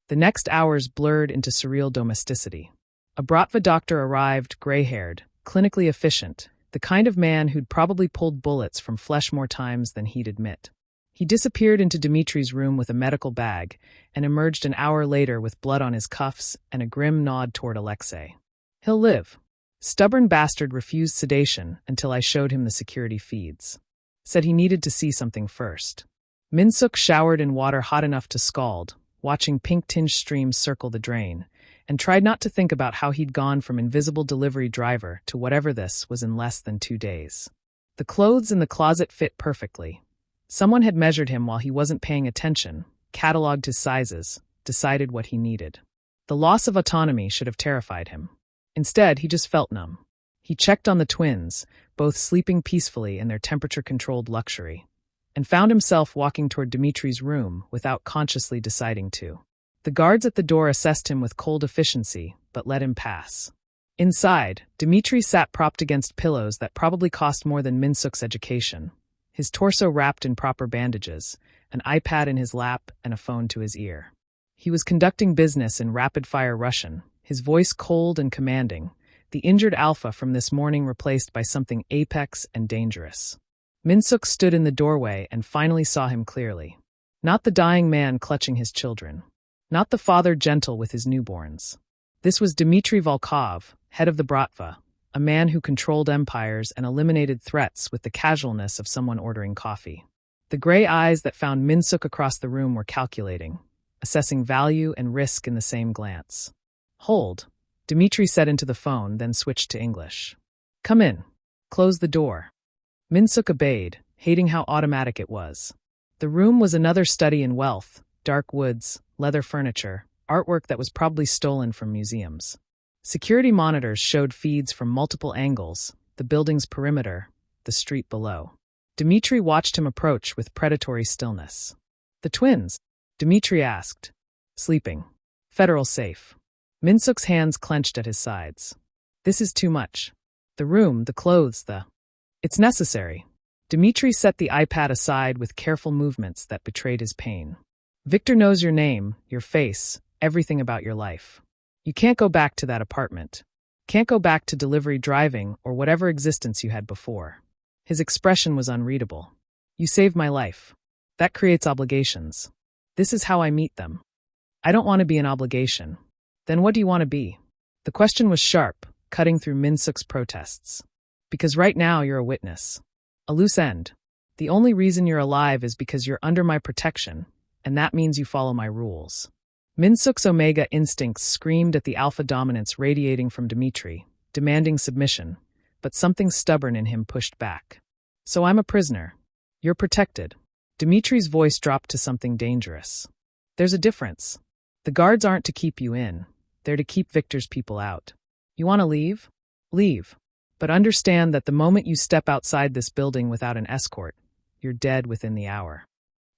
S1: The next hours blurred into surreal domesticity. A Bratva doctor arrived, gray-haired, clinically efficient, the kind of man who'd probably pulled bullets from flesh more times than he'd admit. He disappeared into Dimitri's room with a medical bag and emerged an hour later with blood on his cuffs and a grim nod toward Alexei. "He'll live. Stubborn bastard refused sedation until I showed him the security feeds. Said he needed to see something first." Min-seok showered in water hot enough to scald, watching pink-tinged streams circle the drain, and tried not to think about how he'd gone from invisible delivery driver to whatever this was in less than 2 days. The clothes in the closet fit perfectly. Someone had measured him while he wasn't paying attention, cataloged his sizes, decided what he needed. The loss of autonomy should have terrified him. Instead, he just felt numb. He checked on the twins, both sleeping peacefully in their temperature-controlled luxury. and found himself walking toward Dimitri's room without consciously deciding to. The guards at the door assessed him with cold efficiency, but let him pass. Inside, Dimitri sat propped against pillows that probably cost more than Min-seok's education, his torso wrapped in proper bandages, an iPad in his lap, and a phone to his ear. He was conducting business in rapid-fire Russian, his voice cold and commanding, the injured alpha from this morning replaced by something apex and dangerous. Min-seok stood in the doorway and finally saw him clearly. Not the dying man clutching his children. Not the father gentle with his newborns. This was Dimitri Volkov, head of the Bratva, a man who controlled empires and eliminated threats with the casualness of someone ordering coffee. The gray eyes that found Min-seok across the room were calculating, assessing value and risk in the same glance. "Hold," Dimitri said into the phone, then switched to English. "Come in. Close the door." Min-seok obeyed, hating how automatic it was. The room was another study in wealth, dark woods, leather furniture, artwork that was probably stolen from museums. Security monitors showed feeds from multiple angles, the building's perimeter, the street below. Dimitri watched him approach with predatory stillness. "The twins?" Dimitri asked. "Sleeping. Federal safe." Min-seok's hands clenched at his sides. "This is too much. The room, the clothes, It's necessary." Dimitri set the iPad aside with careful movements that betrayed his pain. "Victor knows your name, your face, everything about your life. You can't go back to that apartment. Can't go back to delivery driving or whatever existence you had before." His expression was unreadable. "You saved my life. That creates obligations. This is how I meet them. I don't want to be an obligation. Then what do you want to be?" The question was sharp, cutting through Min-seok's protests. "Because right now you're a witness. A loose end. The only reason you're alive is because you're under my protection, and that means you follow my rules." Min-seok's omega instincts screamed at the alpha dominance radiating from Dimitri, demanding submission, but something stubborn in him pushed back. "So I'm a prisoner. You're protected." Dimitri's voice dropped to something dangerous. "There's a difference. The guards aren't to keep you in. They're to keep Victor's people out. You want to leave? Leave. But understand that the moment you step outside this building without an escort, you're dead within the hour."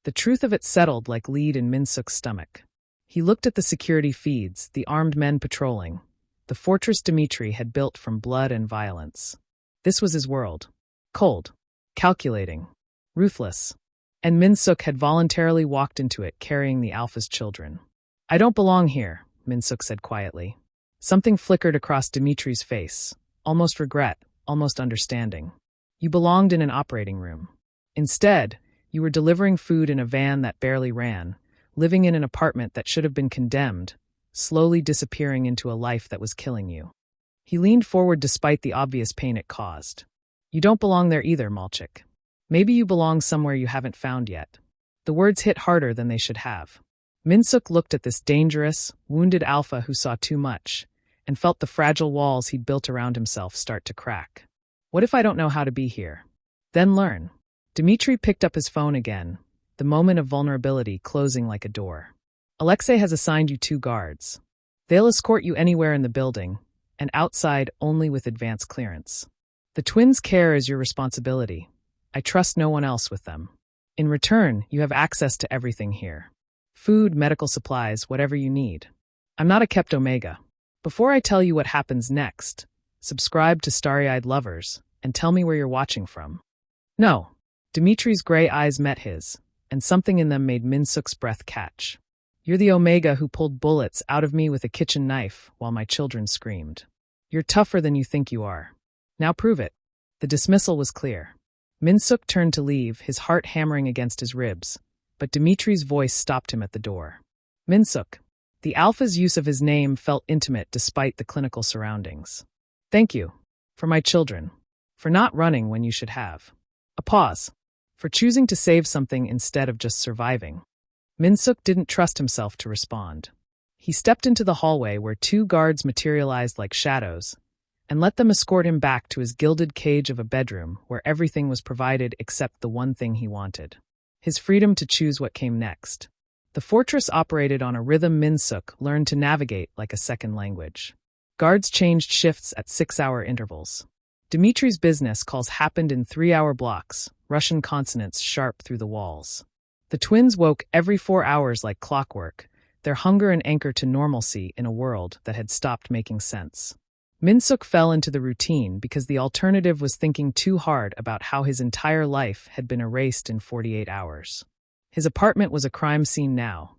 S1: The truth of it settled like lead in Min-seok's stomach. He looked at the security feeds, the armed men patrolling, the fortress Dimitri had built from blood and violence. This was his world. Cold. Calculating. Ruthless. And Min-seok had voluntarily walked into it carrying the alpha's children. "I don't belong here," Min-seok said quietly. Something flickered across Dimitri's face. Almost regret, almost understanding. "You belonged in an operating room. Instead, you were delivering food in a van that barely ran, living in an apartment that should have been condemned, slowly disappearing into a life that was killing you." He leaned forward despite the obvious pain it caused. "You don't belong there either, Malchik. Maybe you belong somewhere you haven't found yet." The words hit harder than they should have. Min-seok looked at this dangerous, wounded alpha who saw too much, and felt the fragile walls he'd built around himself start to crack. "What if I don't know how to be here?" "Then learn." Dimitri picked up his phone again, the moment of vulnerability closing like a door. "Alexei has assigned you 2 guards. They'll escort you anywhere in the building, and outside only with advance clearance. The twins' care is your responsibility. I trust no one else with them. In return, you have access to everything here. Food, medical supplies, whatever you need. I'm not a kleptomega. Before I tell you what happens next, subscribe to Starry-Eyed Lovers and tell me where you're watching from." "No." Dimitri's gray eyes met his, and something in them made Min-seok's breath catch. "You're the omega who pulled bullets out of me with a kitchen knife while my children screamed. You're tougher than you think you are. Now prove it." The dismissal was clear. Min-seok turned to leave, his heart hammering against his ribs, but Dimitri's voice stopped him at the door. "Min-seok." The alpha's use of his name felt intimate despite the clinical surroundings. "Thank you. For my children. For not running when you should have." A pause. For choosing to save something instead of just surviving. Min-seok didn't trust himself to respond. He stepped into the hallway where 2 guards materialized like shadows, and let them escort him back to his gilded cage of a bedroom where everything was provided except the one thing he wanted. His freedom to choose what came next. The fortress operated on a rhythm Min-seok learned to navigate like a second language. Guards changed shifts at 6-hour intervals. Dimitri's business calls happened in 3-hour blocks, Russian consonants sharp through the walls. The twins woke every 4 hours like clockwork, their hunger an anchor to normalcy in a world that had stopped making sense. Min-seok fell into the routine because the alternative was thinking too hard about how his entire life had been erased in 48 hours. His apartment was a crime scene now.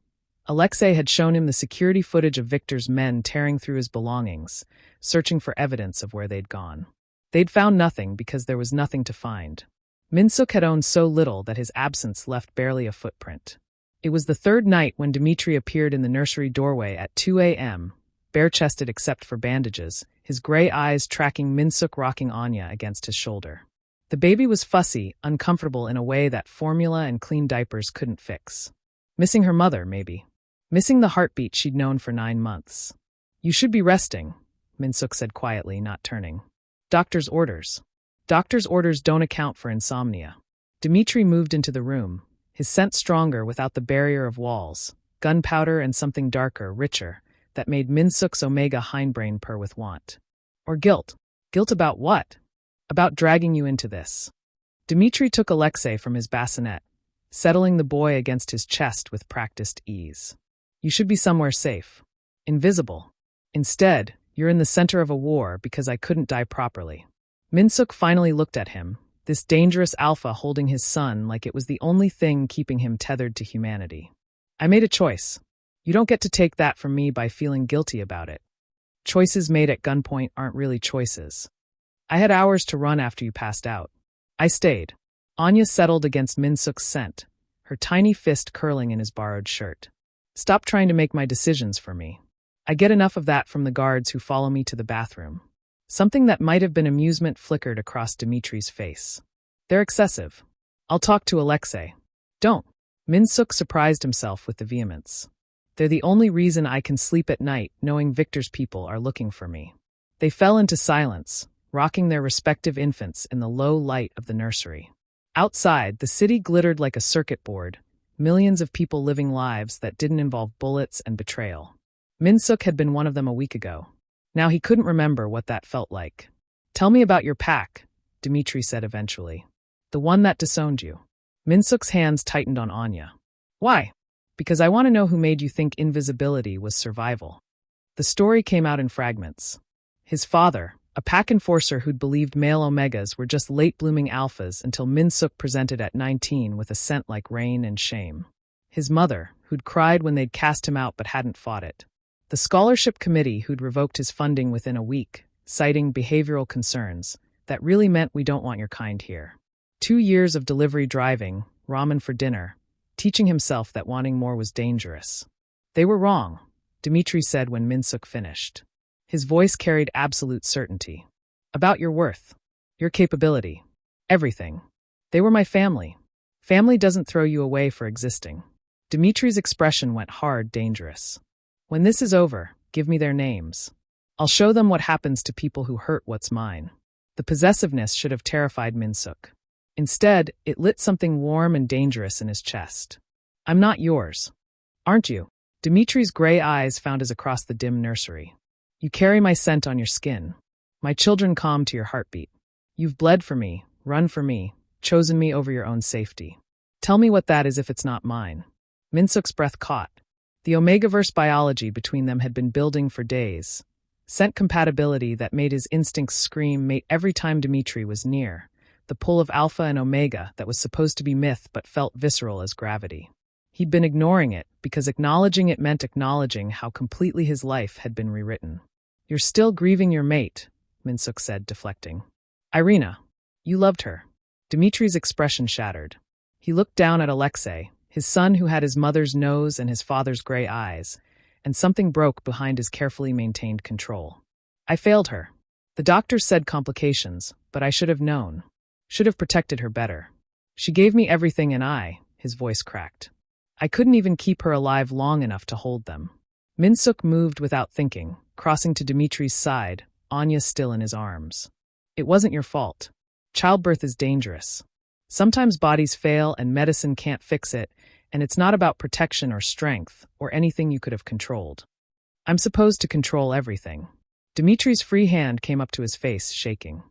S1: Alexei had shown him the security footage of Victor's men tearing through his belongings, searching for evidence of where they'd gone. They'd found nothing because there was nothing to find. Min-seok had owned so little that his absence left barely a footprint. It was the third night when Dimitri appeared in the nursery doorway at 2 a.m., bare-chested except for bandages, his gray eyes tracking Min-seok rocking Anya against his shoulder. The baby was fussy, uncomfortable in a way that formula and clean diapers couldn't fix. Missing her mother, maybe. Missing the heartbeat she'd known for 9 months. "You should be resting," Min-seok said quietly, not turning. "Doctor's orders." "Doctor's orders don't account for insomnia." Dimitri moved into the room, his scent stronger without the barrier of walls, gunpowder and something darker, richer, that made Min-seok's omega hindbrain purr with want. Or guilt. Guilt about what? About dragging you into this. Dimitri took Alexei from his bassinet, settling the boy against his chest with practiced ease. "You should be somewhere safe. Invisible. Instead, you're in the center of a war because I couldn't die properly." Min-seok finally looked at him, this dangerous alpha holding his son like it was the only thing keeping him tethered to humanity. "I made a choice. You don't get to take that from me by feeling guilty about it. Choices made at gunpoint aren't really choices. I had hours to run after you passed out. I stayed." Anya settled against Min-seok's scent, her tiny fist curling in his borrowed shirt. "Stop trying to make my decisions for me. I get enough of that from the guards who follow me to the bathroom." Something that might have been amusement flickered across Dimitri's face. "They're excessive. I'll talk to Alexei." "Don't." Min-seok surprised himself with the vehemence. "They're the only reason I can sleep at night knowing Victor's people are looking for me." They fell into silence, rocking their respective infants in the low light of the nursery. Outside, the city glittered like a circuit board, millions of people living lives that didn't involve bullets and betrayal. Min-seok had been one of them a week ago. Now he couldn't remember what that felt like. "Tell me about your pack," Dimitri said eventually. "The one that disowned you." Min-seok's hands tightened on Anya. "Why?" "Because I want to know who made you think invisibility was survival." The story came out in fragments. His father, a pack enforcer who'd believed male omegas were just late-blooming alphas until Min-seok presented at 19 with a scent like rain and shame. His mother, who'd cried when they'd cast him out but hadn't fought it. The scholarship committee who'd revoked his funding within a week, citing behavioral concerns. That really meant we don't want your kind here. 2 years of delivery driving, ramen for dinner, teaching himself that wanting more was dangerous. "They were wrong," Dimitri said when Min-seok finished. His voice carried absolute certainty. "About your worth. Your capability. Everything. They were my family. Family doesn't throw you away for existing." Dimitri's expression went hard, dangerous. "When this is over, give me their names. I'll show them what happens to people who hurt what's mine." The possessiveness should have terrified Min-seok. Instead, it lit something warm and dangerous in his chest. "I'm not yours. Aren't you?" Dimitri's gray eyes found his across the dim nursery. "You carry my scent on your skin. My children calm to your heartbeat. You've bled for me, run for me, chosen me over your own safety. Tell me what that is if it's not mine." Min-seok's breath caught. The omegaverse biology between them had been building for days. Scent compatibility that made his instincts scream mate every time Dimitri was near. The pull of alpha and omega that was supposed to be myth but felt visceral as gravity. He'd been ignoring it because acknowledging it meant acknowledging how completely his life had been rewritten. "You're still grieving your mate," Min-seok said, deflecting. "Irina, you loved her." Dimitri's expression shattered. He looked down at Alexei, his son who had his mother's nose and his father's gray eyes, and something broke behind his carefully maintained control. "I failed her. The doctors said complications, but I should have known. Should have protected her better. She gave me everything and his voice cracked. I couldn't even keep her alive long enough to hold them." Min-seok moved without thinking, crossing to Dimitri's side, Anya still in his arms. "It wasn't your fault. Childbirth is dangerous. Sometimes bodies fail and medicine can't fix it, and it's not about protection or strength or anything you could have controlled. I'm supposed to control everything." Dimitri's free hand came up to his face, shaking.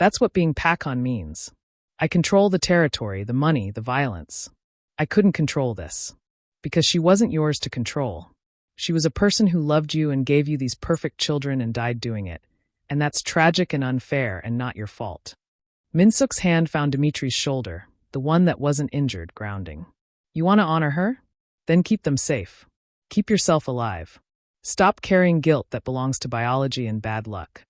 S1: That's what being Pakon means. I control the territory, the money, the violence. I couldn't control this. Because she wasn't yours to control. She was a person who loved you and gave you these perfect children and died doing it. And that's tragic and unfair and not your fault. Min-seok's hand found Dimitri's shoulder, the one that wasn't injured, grounding. You want to honor her? Then keep them safe. Keep yourself alive. Stop carrying guilt that belongs to biology and bad luck.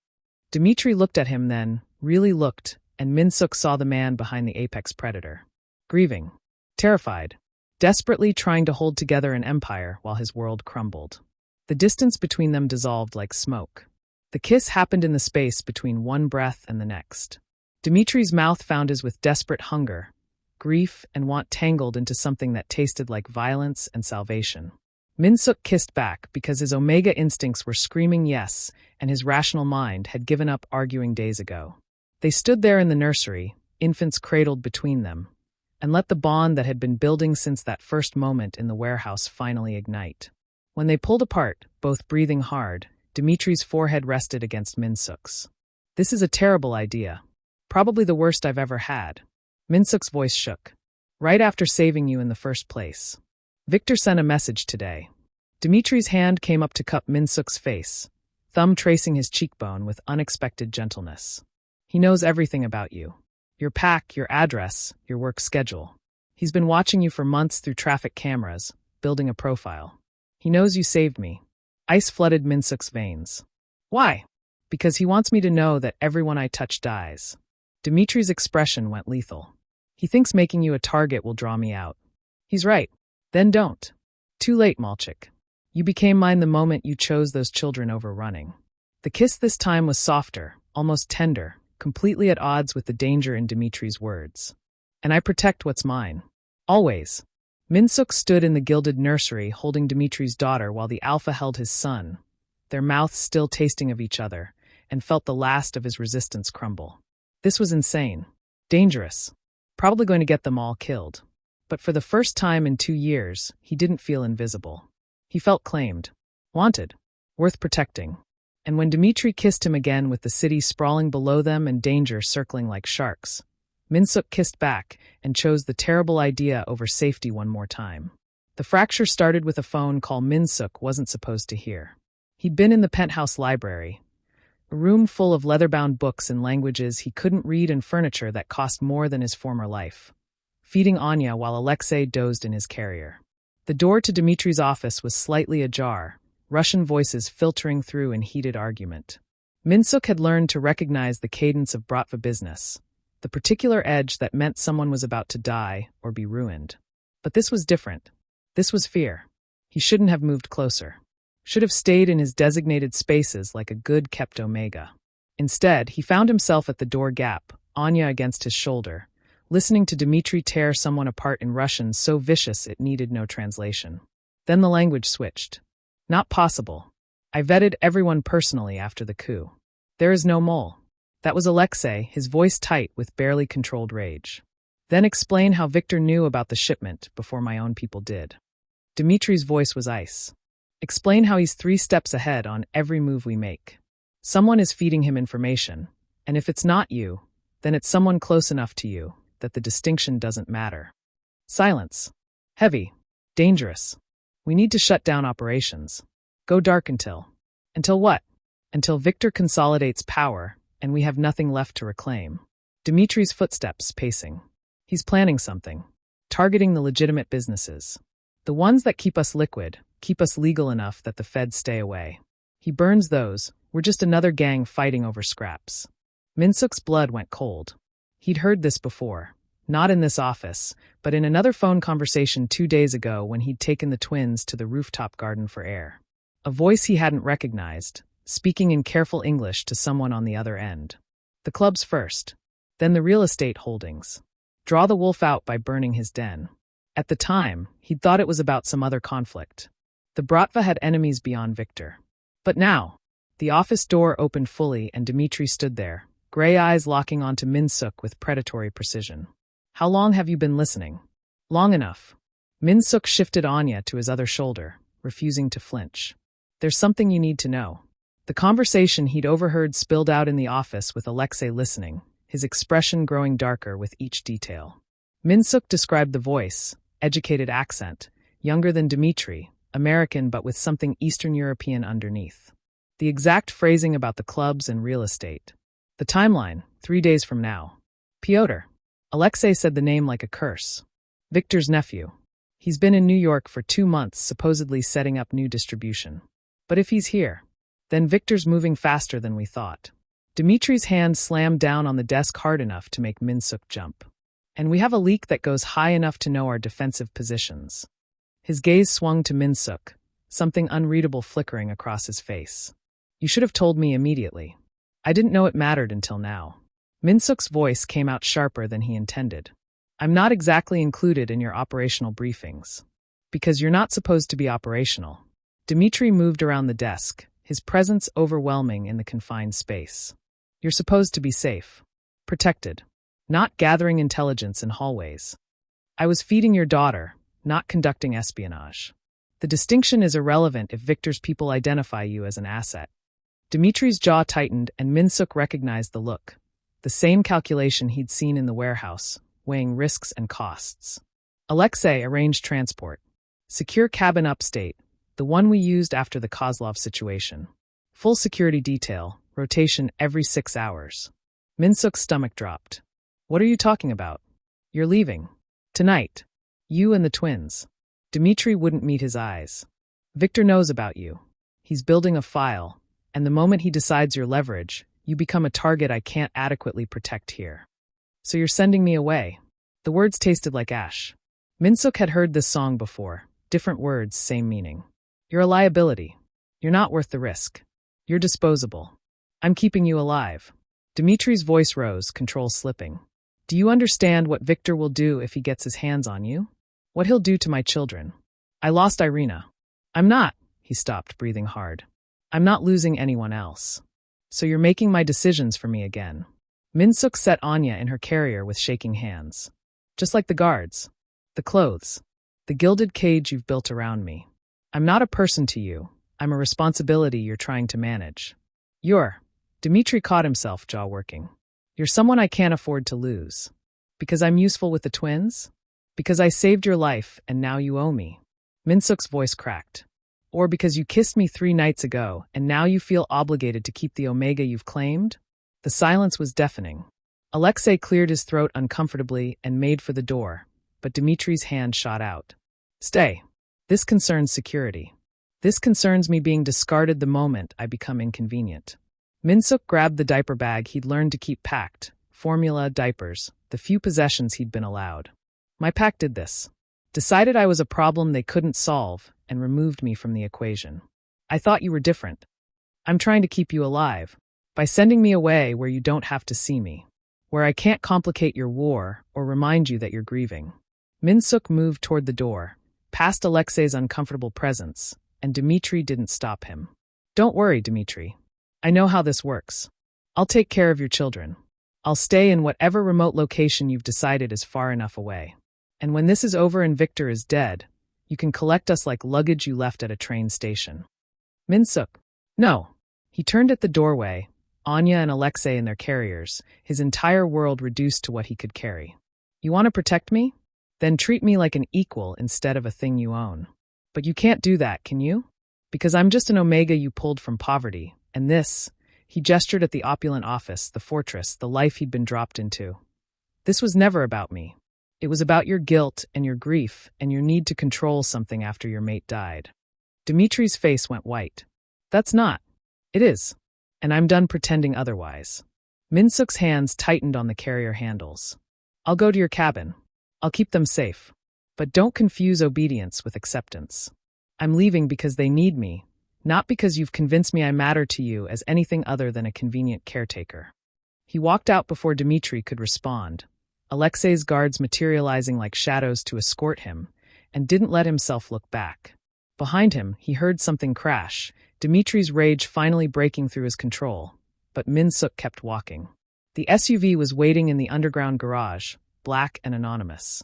S1: Dimitri looked at him then, really looked, and Min-seok saw the man behind the apex predator. Grieving. Terrified. Desperately trying to hold together an empire while his world crumbled. The distance between them dissolved like smoke. The kiss happened in the space between one breath and the next. Dimitri's mouth found his with desperate hunger, grief, and want tangled into something that tasted like violence and salvation. Min-seok kissed back because his omega instincts were screaming yes, and his rational mind had given up arguing days ago. They stood there in the nursery, infants cradled between them, and let the bond that had been building since that first moment in the warehouse finally ignite. When they pulled apart, both breathing hard, Dimitri's forehead rested against Min-seok's. This is a terrible idea. Probably the worst I've ever had. Min-seok's voice shook. Right after saving you in the first place. Victor sent a message today. Dimitri's hand came up to cup Min-seok's face, thumb tracing his cheekbone with unexpected gentleness. He knows everything about you. Your pack, your address, your work schedule. He's been watching you for months through traffic cameras, building a profile. He knows you saved me. Ice flooded Min-seok's veins. Why? Because he wants me to know that everyone I touch dies. Dimitri's expression went lethal. He thinks making you a target will draw me out. He's right. Then don't. Too late, Malchik. You became mine the moment you chose those children over running. The kiss this time was softer, almost tender, completely at odds with the danger in Dimitri's words. And I protect what's mine. Always. Min-seok stood in the gilded nursery holding Dimitri's daughter while the alpha held his son, their mouths still tasting of each other, and felt the last of his resistance crumble. This was insane. Dangerous. Probably going to get them all killed. But for the first time in 2 years, he didn't feel invisible. He felt claimed. Wanted. Worth protecting. And when Dimitri kissed him again with the city sprawling below them and danger circling like sharks, Min-seok kissed back and chose the terrible idea over safety one more time. The fracture started with a phone call Min-seok wasn't supposed to hear. He'd been in the penthouse library, a room full of leather-bound books in languages he couldn't read and furniture that cost more than his former life, feeding Anya while Alexei dozed in his carrier. The door to Dimitri's office was slightly ajar, Russian voices filtering through in heated argument. Min-seok had learned to recognize the cadence of Bratva business, the particular edge that meant someone was about to die or be ruined. But this was different. This was fear. He shouldn't have moved closer. Should have stayed in his designated spaces like a good-kept omega. Instead, he found himself at the door gap, Anya against his shoulder, listening to Dimitri tear someone apart in Russian so vicious it needed no translation. Then the language switched. Not possible. I vetted everyone personally after the coup. There is no mole. That was Alexei, his voice tight with barely controlled rage. Then explain how Victor knew about the shipment before my own people did. Dimitri's voice was ice. Explain how he's 3 steps ahead on every move we make. Someone is feeding him information, and if it's not you, then it's someone close enough to you that the distinction doesn't matter. Silence. Heavy. Dangerous. We need to shut down operations. Go dark until. Until what? Until Victor consolidates power and we have nothing left to reclaim. Dimitri's footsteps pacing. He's planning something. Targeting the legitimate businesses. The ones that keep us liquid, keep us legal enough that the feds stay away. He burns those. We're just another gang fighting over scraps. Min-seok's blood went cold. He'd heard this before. Not in this office, but in another phone conversation 2 days ago when he'd taken the twins to the rooftop garden for air. A voice he hadn't recognized, speaking in careful English to someone on the other end. The clubs first, then the real estate holdings. Draw the wolf out by burning his den. At the time, he'd thought it was about some other conflict. The Bratva had enemies beyond Victor. But now, the office door opened fully and Dimitri stood there, gray eyes locking onto Min-seok with predatory precision. How long have you been listening? Long enough. Min-seok shifted Anya to his other shoulder, refusing to flinch. There's something you need to know. The conversation he'd overheard spilled out in the office with Alexei listening, his expression growing darker with each detail. Min-seok described the voice, educated accent, younger than Dimitri, American but with something Eastern European underneath. The exact phrasing about the clubs and real estate. The timeline, 3 days from now. Pyotr. Alexei said the name like a curse. Victor's nephew. He's been in New York for 2 months, supposedly setting up new distribution. But if he's here, then Victor's moving faster than we thought. Dimitri's hand slammed down on the desk hard enough to make Min-seok jump. And we have a leak that goes high enough to know our defensive positions. His gaze swung to Min-seok, something unreadable flickering across his face. You should have told me immediately. I didn't know it mattered until now. Min-seok's voice came out sharper than he intended. I'm not exactly included in your operational briefings. Because you're not supposed to be operational. Dimitri moved around the desk, his presence overwhelming in the confined space. You're supposed to be safe. Protected. Not gathering intelligence in hallways. I was feeding your daughter, not conducting espionage. The distinction is irrelevant if Victor's people identify you as an asset. Dimitri's jaw tightened and Min-seok recognized the look. The same calculation he'd seen in the warehouse, weighing risks and costs. Alexei arranged transport. Secure cabin upstate, the one we used after the Kozlov situation. Full security detail, rotation every 6 hours. Min-seok's stomach dropped. What are you talking about? You're leaving. Tonight. You and the twins. Dimitri wouldn't meet his eyes. Victor knows about you. He's building a file, and the moment he decides your leverage, you become a target I can't adequately protect here. So you're sending me away. The words tasted like ash. Min-seok had heard this song before. Different words, same meaning. You're a liability. You're not worth the risk. You're disposable. I'm keeping you alive. Dimitri's voice rose, control slipping. Do you understand what Victor will do if he gets his hands on you? What he'll do to my children? I lost Irina. I'm not. He stopped, breathing hard. I'm not losing anyone else. So you're making my decisions for me again. Min-seok set Anya in her carrier with shaking hands. Just like the guards. The clothes. The gilded cage you've built around me. I'm not a person to you. I'm a responsibility you're trying to manage. Dimitri caught himself, jaw working. You're someone I can't afford to lose. Because I'm useful with the twins? Because I saved your life and now you owe me. Min-seok's voice cracked. Or because you kissed me 3 nights ago and now you feel obligated to keep the omega you've claimed? The silence was deafening. Alexei cleared his throat uncomfortably and made for the door, but Dimitri's hand shot out. Stay. This concerns security. This concerns me being discarded the moment I become inconvenient. Min-seok grabbed the diaper bag he'd learned to keep packed, formula, diapers, the few possessions he'd been allowed. My pack did this. Decided I was a problem they couldn't solve and removed me from the equation. I thought you were different. I'm trying to keep you alive, by sending me away where you don't have to see me, where I can't complicate your war or remind you that you're grieving. Min-seok moved toward the door, past Alexei's uncomfortable presence, and Dimitri didn't stop him. Don't worry, Dimitri. I know how this works. I'll take care of your children. I'll stay in whatever remote location you've decided is far enough away. And when this is over and Victor is dead, you can collect us like luggage you left at a train station. Min-seok. No. He turned at the doorway, Anya and Alexei in their carriers, his entire world reduced to what he could carry. You want to protect me? Then treat me like an equal instead of a thing you own. But you can't do that, can you? Because I'm just an omega you pulled from poverty, and this, he gestured at the opulent office, the fortress, the life he'd been dropped into. This was never about me. It was about your guilt and your grief and your need to control something after your mate died. Dimitri's face went white. That's not. It is. And I'm done pretending otherwise. Min-seok's hands tightened on the carrier handles. I'll go to your cabin. I'll keep them safe. But don't confuse obedience with acceptance. I'm leaving because they need me, not because you've convinced me I matter to you as anything other than a convenient caretaker. He walked out before Dimitri could respond, Alexei's guards materializing like shadows to escort him, and didn't let himself look back. Behind him, he heard something crash, Dimitri's rage finally breaking through his control, but Min-seok kept walking. The SUV was waiting in the underground garage, black and anonymous.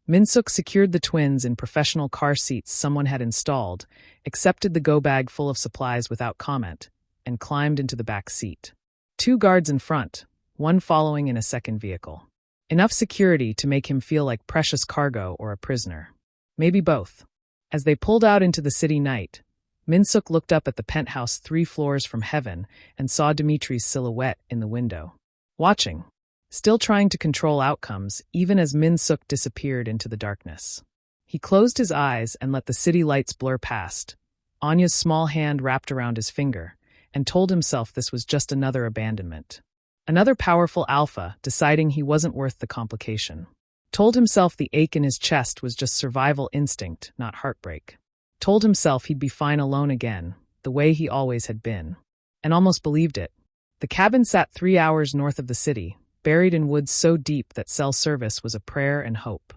S1: Min-seok secured the twins in professional car seats someone had installed, accepted the go-bag full of supplies without comment, and climbed into the back seat. 2 guards in front, one following in a second vehicle. Enough security to make him feel like precious cargo or a prisoner. Maybe both. As they pulled out into the city night, Min-seok looked up at the penthouse 3 floors from heaven and saw Dimitri's silhouette in the window. Watching. Still trying to control outcomes, even as Min-seok disappeared into the darkness. He closed his eyes and let the city lights blur past. Anya's small hand wrapped around his finger, and told himself this was just another abandonment. Another powerful alpha deciding he wasn't worth the complication. Told himself the ache in his chest was just survival instinct, not heartbreak. Told himself he'd be fine alone again, the way he always had been. And almost believed it. The cabin sat 3 hours north of the city, buried in woods so deep that cell service was a prayer and hope.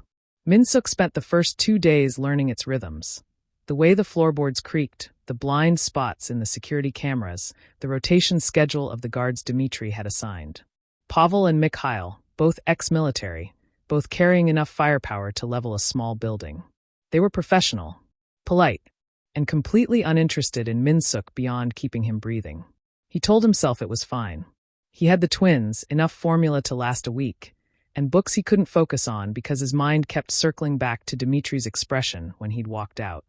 S1: Min-seok spent the first 2 days learning its rhythms. The way the floorboards creaked, the blind spots in the security cameras, the rotation schedule of the guards Dimitri had assigned. Pavel and Mikhail, both ex-military, both carrying enough firepower to level a small building. They were professional, polite, and completely uninterested in Min-seok beyond keeping him breathing. He told himself it was fine. He had the twins, enough formula to last a week, and books he couldn't focus on because his mind kept circling back to Dimitri's expression when he'd walked out.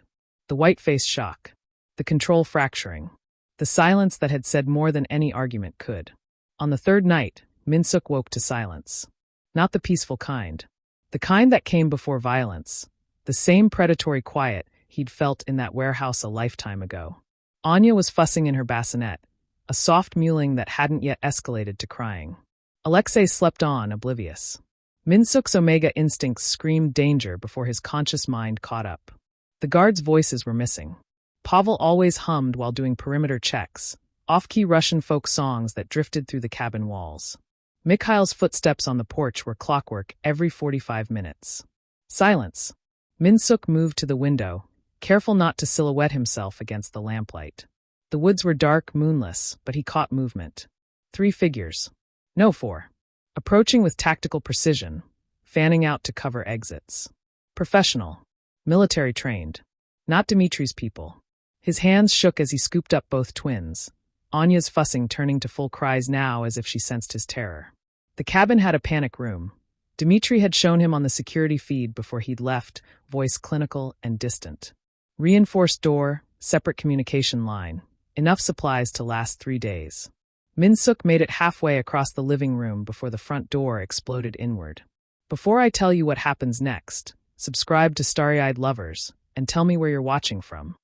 S1: The white-faced shock, the control fracturing, the silence that had said more than any argument could. On the 3rd night, Min-seok woke to silence. Not the peaceful kind. The kind that came before violence. The same predatory quiet he'd felt in that warehouse a lifetime ago. Anya was fussing in her bassinet, a soft mewling that hadn't yet escalated to crying. Alexei slept on, oblivious. Min-seok's omega instincts screamed danger before his conscious mind caught up. The guards' voices were missing. Pavel always hummed while doing perimeter checks, off-key Russian folk songs that drifted through the cabin walls. Mikhail's footsteps on the porch were clockwork every 45 minutes. Silence. Min-seok moved to the window, careful not to silhouette himself against the lamplight. The woods were dark, moonless, but he caught movement. 3 figures. No 4. Approaching with tactical precision, fanning out to cover exits. Professional. Military trained. Not Dimitri's people. His hands shook as he scooped up both twins, Anya's fussing turning to full cries now as if she sensed his terror. The cabin had a panic room. Dimitri had shown him on the security feed before he'd left, voice clinical and distant. Reinforced door, separate communication line. Enough supplies to last 3 days. Min-seok made it halfway across the living room before the front door exploded inward. Before I tell you what happens next, subscribe to Starry-Eyed Lovers, and tell me where you're watching from.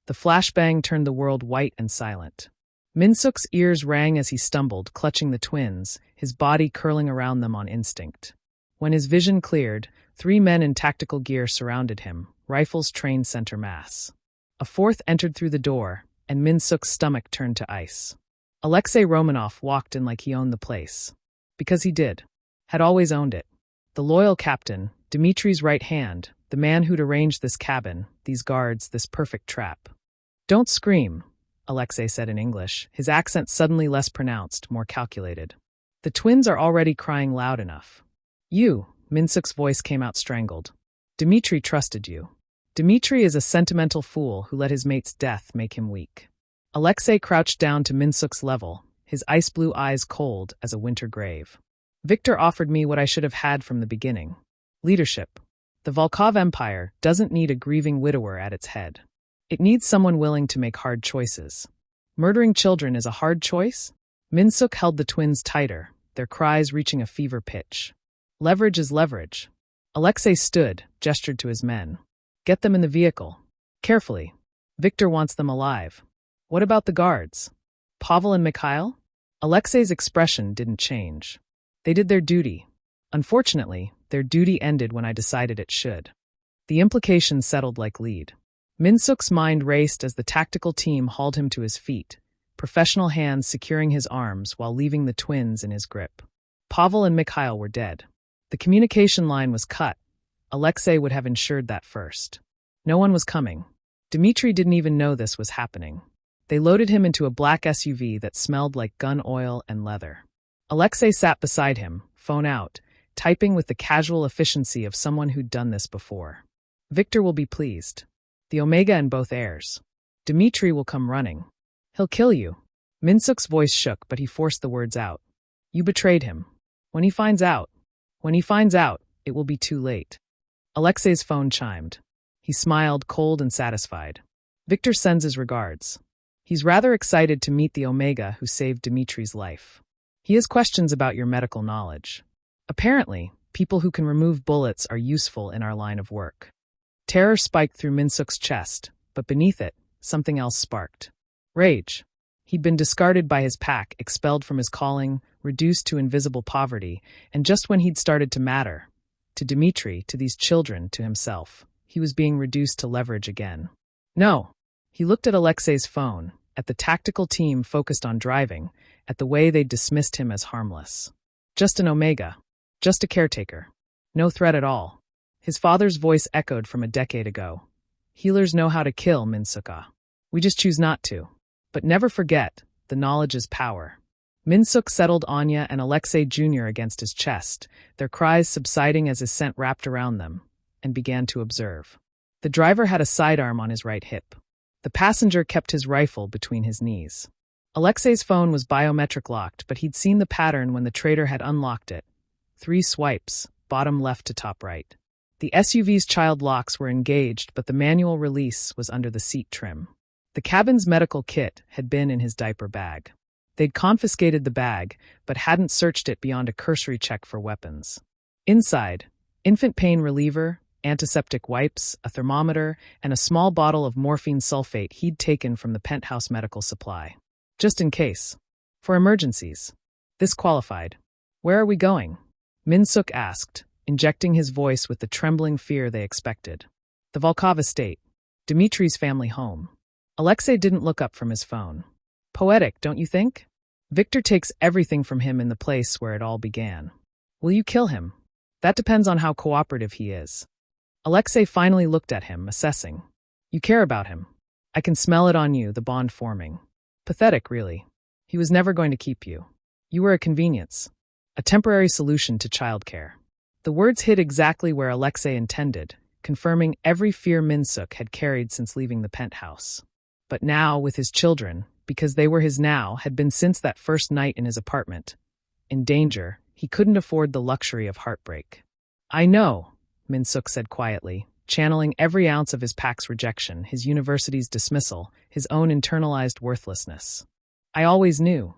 S1: The flashbang turned the world white and silent. Min-seok's ears rang as he stumbled, clutching the twins, his body curling around them on instinct. When his vision cleared, 3 men in tactical gear surrounded him, rifles trained center mass. A 4th entered through the door, and Min-seok's stomach turned to ice. Alexei Romanov walked in like he owned the place. Because he did. Had always owned it. The loyal captain, Dimitri's right hand, the man who'd arranged this cabin, these guards, this perfect trap. "Don't scream," Alexei said in English, his accent suddenly less pronounced, more calculated. "The twins are already crying loud enough." "You," Min-seok's voice came out strangled. "Dimitri trusted you. Dimitri is a sentimental fool who let his mate's death make him weak." Alexei crouched down to Min-seok's level, his ice-blue eyes cold as a winter grave. "Victor offered me what I should have had from the beginning. Leadership. The Volkov Empire doesn't need a grieving widower at its head. It needs someone willing to make hard choices. Murdering children is a hard choice?" Min-seok held the twins tighter, their cries reaching a fever pitch. "Leverage is leverage." Alexei stood, gestured to his men. "Get them in the vehicle. Carefully. Victor wants them alive." "What about the guards? Pavel and Mikhail?" Alexei's expression didn't change. "They did their duty. Unfortunately, their duty ended when I decided it should." The implication settled like lead. Min-seok's mind raced as the tactical team hauled him to his feet, professional hands securing his arms while leaving the twins in his grip. Pavel and Mikhail were dead. The communication line was cut. Alexei would have ensured that first. No one was coming. Dimitri didn't even know this was happening. They loaded him into a black SUV that smelled like gun oil and leather. Alexei sat beside him, phone out, typing with the casual efficiency of someone who'd done this before. "Victor will be pleased. The Omega and both heirs. Dimitri will come running. He'll kill you." Min-seok's voice shook, but he forced the words out. You betrayed him. When he finds out, it will be too late. Alexei's phone chimed. He smiled, cold and satisfied. Victor sends his regards. He's rather excited to meet the Omega who saved Dimitri's life. He has questions about your medical knowledge. Apparently, people who can remove bullets are useful in our line of work. Terror spiked through Min-seok's chest, but beneath it, something else sparked. Rage. He'd been discarded by his pack, expelled from his calling, reduced to invisible poverty, and just when he'd started to matter, to Dimitri, to these children, to himself, he was being reduced to leverage again. No. He looked at Alexei's phone, at the tactical team focused on driving, at the way they'd dismissed him as harmless. Just an Omega. Just a caretaker. No threat at all. His father's voice echoed from a decade ago. Healers know how to kill, Min-seok. We just choose not to. But never forget, the knowledge is power. Min-seok settled Anya and Alexei Jr. against his chest, their cries subsiding as his scent wrapped around them, and began to observe. The driver had a sidearm on his right hip. The passenger kept his rifle between his knees. Alexei's phone was biometric locked, but he'd seen the pattern when the traitor had unlocked it. 3 swipes, bottom left to top right. The SUV's child locks were engaged, but the manual release was under the seat trim. The cabin's medical kit had been in his diaper bag. They'd confiscated the bag, but hadn't searched it beyond a cursory check for weapons. Inside, infant pain reliever, antiseptic wipes, a thermometer, and a small bottle of morphine sulfate he'd taken from the penthouse medical supply. Just in case. For emergencies. This qualified. Where are we going? Min-seok asked, injecting his voice with the trembling fear they expected. The Volkov estate. Dimitri's family home. Alexei didn't look up from his phone. Poetic, don't you think? Victor takes everything from him in the place where it all began. Will you kill him? That depends on how cooperative he is. Alexei finally looked at him, assessing. You care about him. I can smell it on you, the bond forming. Pathetic, really. He was never going to keep you. You were a convenience. A temporary solution to childcare. The words hit exactly where Alexei intended, confirming every fear Min-seok had carried since leaving the penthouse. But now, with his children, because they were his now, had been since that first night in his apartment. In danger, he couldn't afford the luxury of heartbreak. I know, Min-seok said quietly, channeling every ounce of his pack's rejection, his university's dismissal, his own internalized worthlessness. I always knew.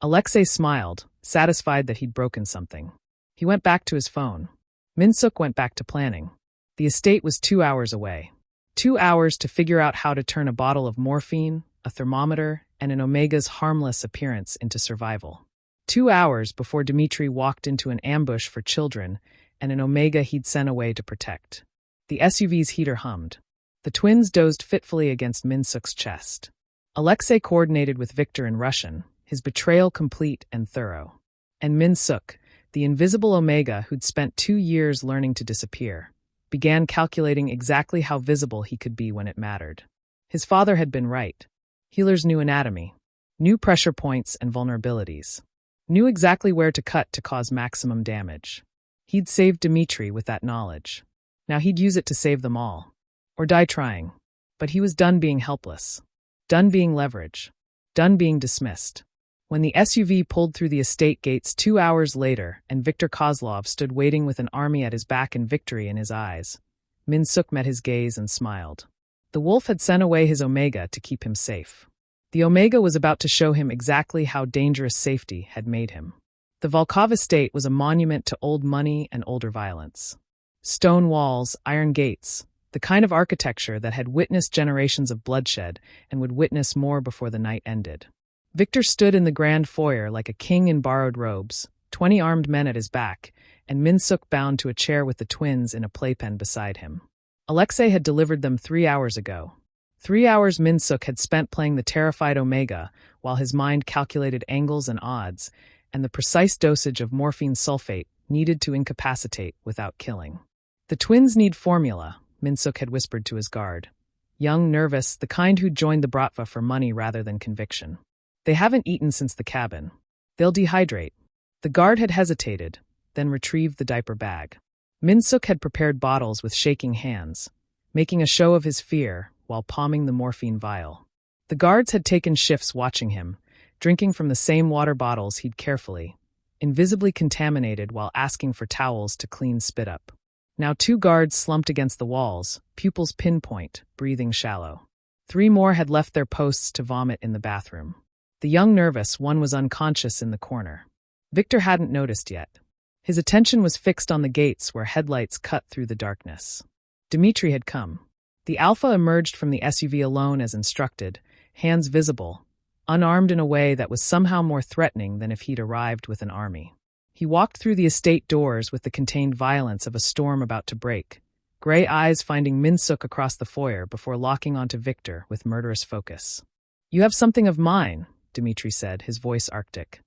S1: Alexei smiled, satisfied that he'd broken something. He went back to his phone. Min-seok went back to planning. The estate was 2 hours away. 2 hours to figure out how to turn a bottle of morphine, a thermometer, and an Omega's harmless appearance into survival. 2 hours before Dimitri walked into an ambush for children and an Omega he'd sent away to protect. The SUV's heater hummed. The twins dozed fitfully against Min-seok's chest. Alexei coordinated with Victor in Russian, his betrayal complete and thorough. And Min-seok, the invisible Omega who'd spent 2 years learning to disappear, began calculating exactly how visible he could be when it mattered. His father had been right. Healers knew anatomy, knew pressure points and vulnerabilities, knew exactly where to cut to cause maximum damage. He'd saved Dimitri with that knowledge. Now he'd use it to save them all. Or die trying. But he was done being helpless. Done being leverage. Done being dismissed. When the SUV pulled through the estate gates 2 hours later and Viktor Kozlov stood waiting with an army at his back and victory in his eyes, Min-seok met his gaze and smiled. The wolf had sent away his Omega to keep him safe. The Omega was about to show him exactly how dangerous safety had made him. The Volkov estate was a monument to old money and older violence. Stone walls, iron gates, the kind of architecture that had witnessed generations of bloodshed and would witness more before the night ended. Victor stood in the grand foyer like a king in borrowed robes, 20 armed men at his back, and Min-seok bound to a chair with the twins in a playpen beside him. Alexei had delivered them 3 hours ago. 3 hours Min-seok had spent playing the terrified Omega, while his mind calculated angles and odds, and the precise dosage of morphine sulfate needed to incapacitate without killing. The twins need formula, Min-seok had whispered to his guard. Young, nervous, the kind who'd joined the Bratva for money rather than conviction. They haven't eaten since the cabin. They'll dehydrate. The guard had hesitated, then retrieved the diaper bag. Min-seok had prepared bottles with shaking hands, making a show of his fear while palming the morphine vial. The guards had taken shifts watching him, drinking from the same water bottles he'd carefully, invisibly contaminated while asking for towels to clean spit up. Now 2 guards slumped against the walls, pupils pinpoint, breathing shallow. 3 more had left their posts to vomit in the bathroom. The young nervous one was unconscious in the corner. Victor hadn't noticed yet. His attention was fixed on the gates where headlights cut through the darkness. Dimitri had come. The Alpha emerged from the SUV alone as instructed, hands visible, unarmed in a way that was somehow more threatening than if he'd arrived with an army. He walked through the estate doors with the contained violence of a storm about to break, gray eyes finding Min-seok across the foyer before locking onto Victor with murderous focus. "You have something of mine," Dimitri said, his voice arctic.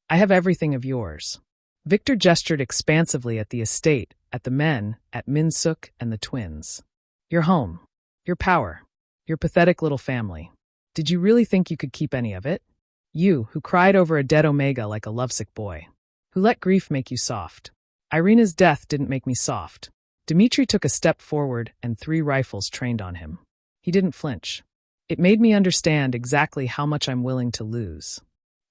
S1: "I have everything of yours." Victor gestured expansively at the estate, at the men, at Min-seok and the twins. "Your home. Your power. Your pathetic little family. Did you really think you could keep any of it? You, who cried over a dead Omega like a lovesick boy. Who let grief make you soft. Irina's death didn't make me soft." Dimitri took a step forward and 3 rifles trained on him. He didn't flinch. "It made me understand exactly how much I'm willing to lose.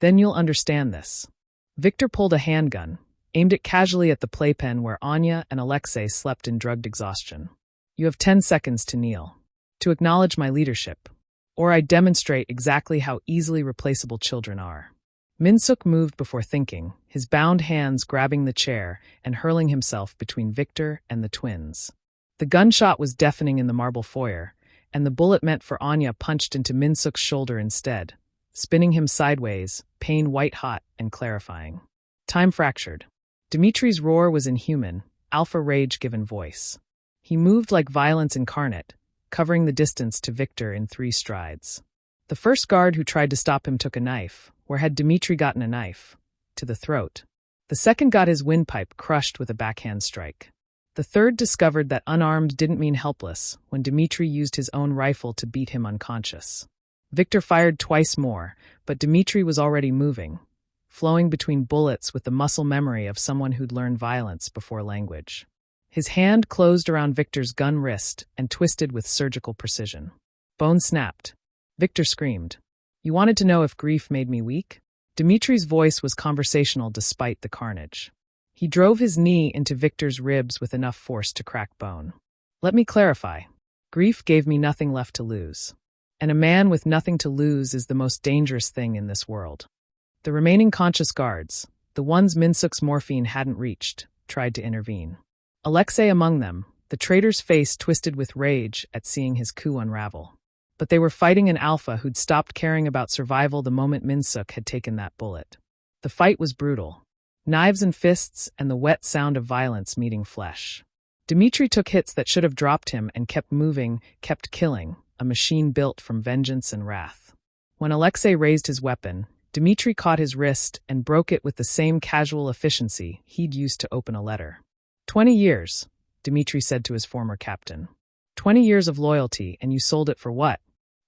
S1: Then you'll understand this." Victor pulled a handgun, aimed it casually at the playpen where Anya and Alexei slept in drugged exhaustion. "You have 10 seconds to kneel. To acknowledge my leadership. Or I demonstrate exactly how easily replaceable children are." Min-seok moved before thinking, his bound hands grabbing the chair and hurling himself between Victor and the twins. The gunshot was deafening in the marble foyer, and the bullet meant for Anya punched into Min-seok's shoulder instead, spinning him sideways, pain white-hot and clarifying. Time fractured. Dimitri's roar was inhuman, alpha rage given voice. He moved like violence incarnate, covering the distance to Victor in 3 strides. The first guard who tried to stop him took a knife. Where had Dimitri gotten a knife? To the throat. The second got his windpipe crushed with a backhand strike. The third discovered that unarmed didn't mean helpless when Dimitri used his own rifle to beat him unconscious. Victor fired twice more, but Dimitri was already moving, flowing between bullets with the muscle memory of someone who'd learned violence before language. His hand closed around Victor's gun wrist and twisted with surgical precision. Bone snapped. Victor screamed. "You wanted to know if grief made me weak?" Dimitri's voice was conversational despite the carnage. He drove his knee into Victor's ribs with enough force to crack bone. "Let me clarify. Grief gave me nothing left to lose. And a man with nothing to lose is the most dangerous thing in this world." The remaining conscious guards, the ones Min-seok's morphine hadn't reached, tried to intervene. Alexei among them, the traitor's face twisted with rage at seeing his coup unravel. But they were fighting an alpha who'd stopped caring about survival the moment Min-seok had taken that bullet. The fight was brutal. Knives and fists and the wet sound of violence meeting flesh. Dimitri took hits that should have dropped him and kept moving, kept killing, a machine built from vengeance and wrath. When Alexei raised his weapon, Dimitri caught his wrist and broke it with the same casual efficiency he'd used to open a letter. 20 years, Dimitri said to his former captain. 20 years of loyalty, and you sold it for what?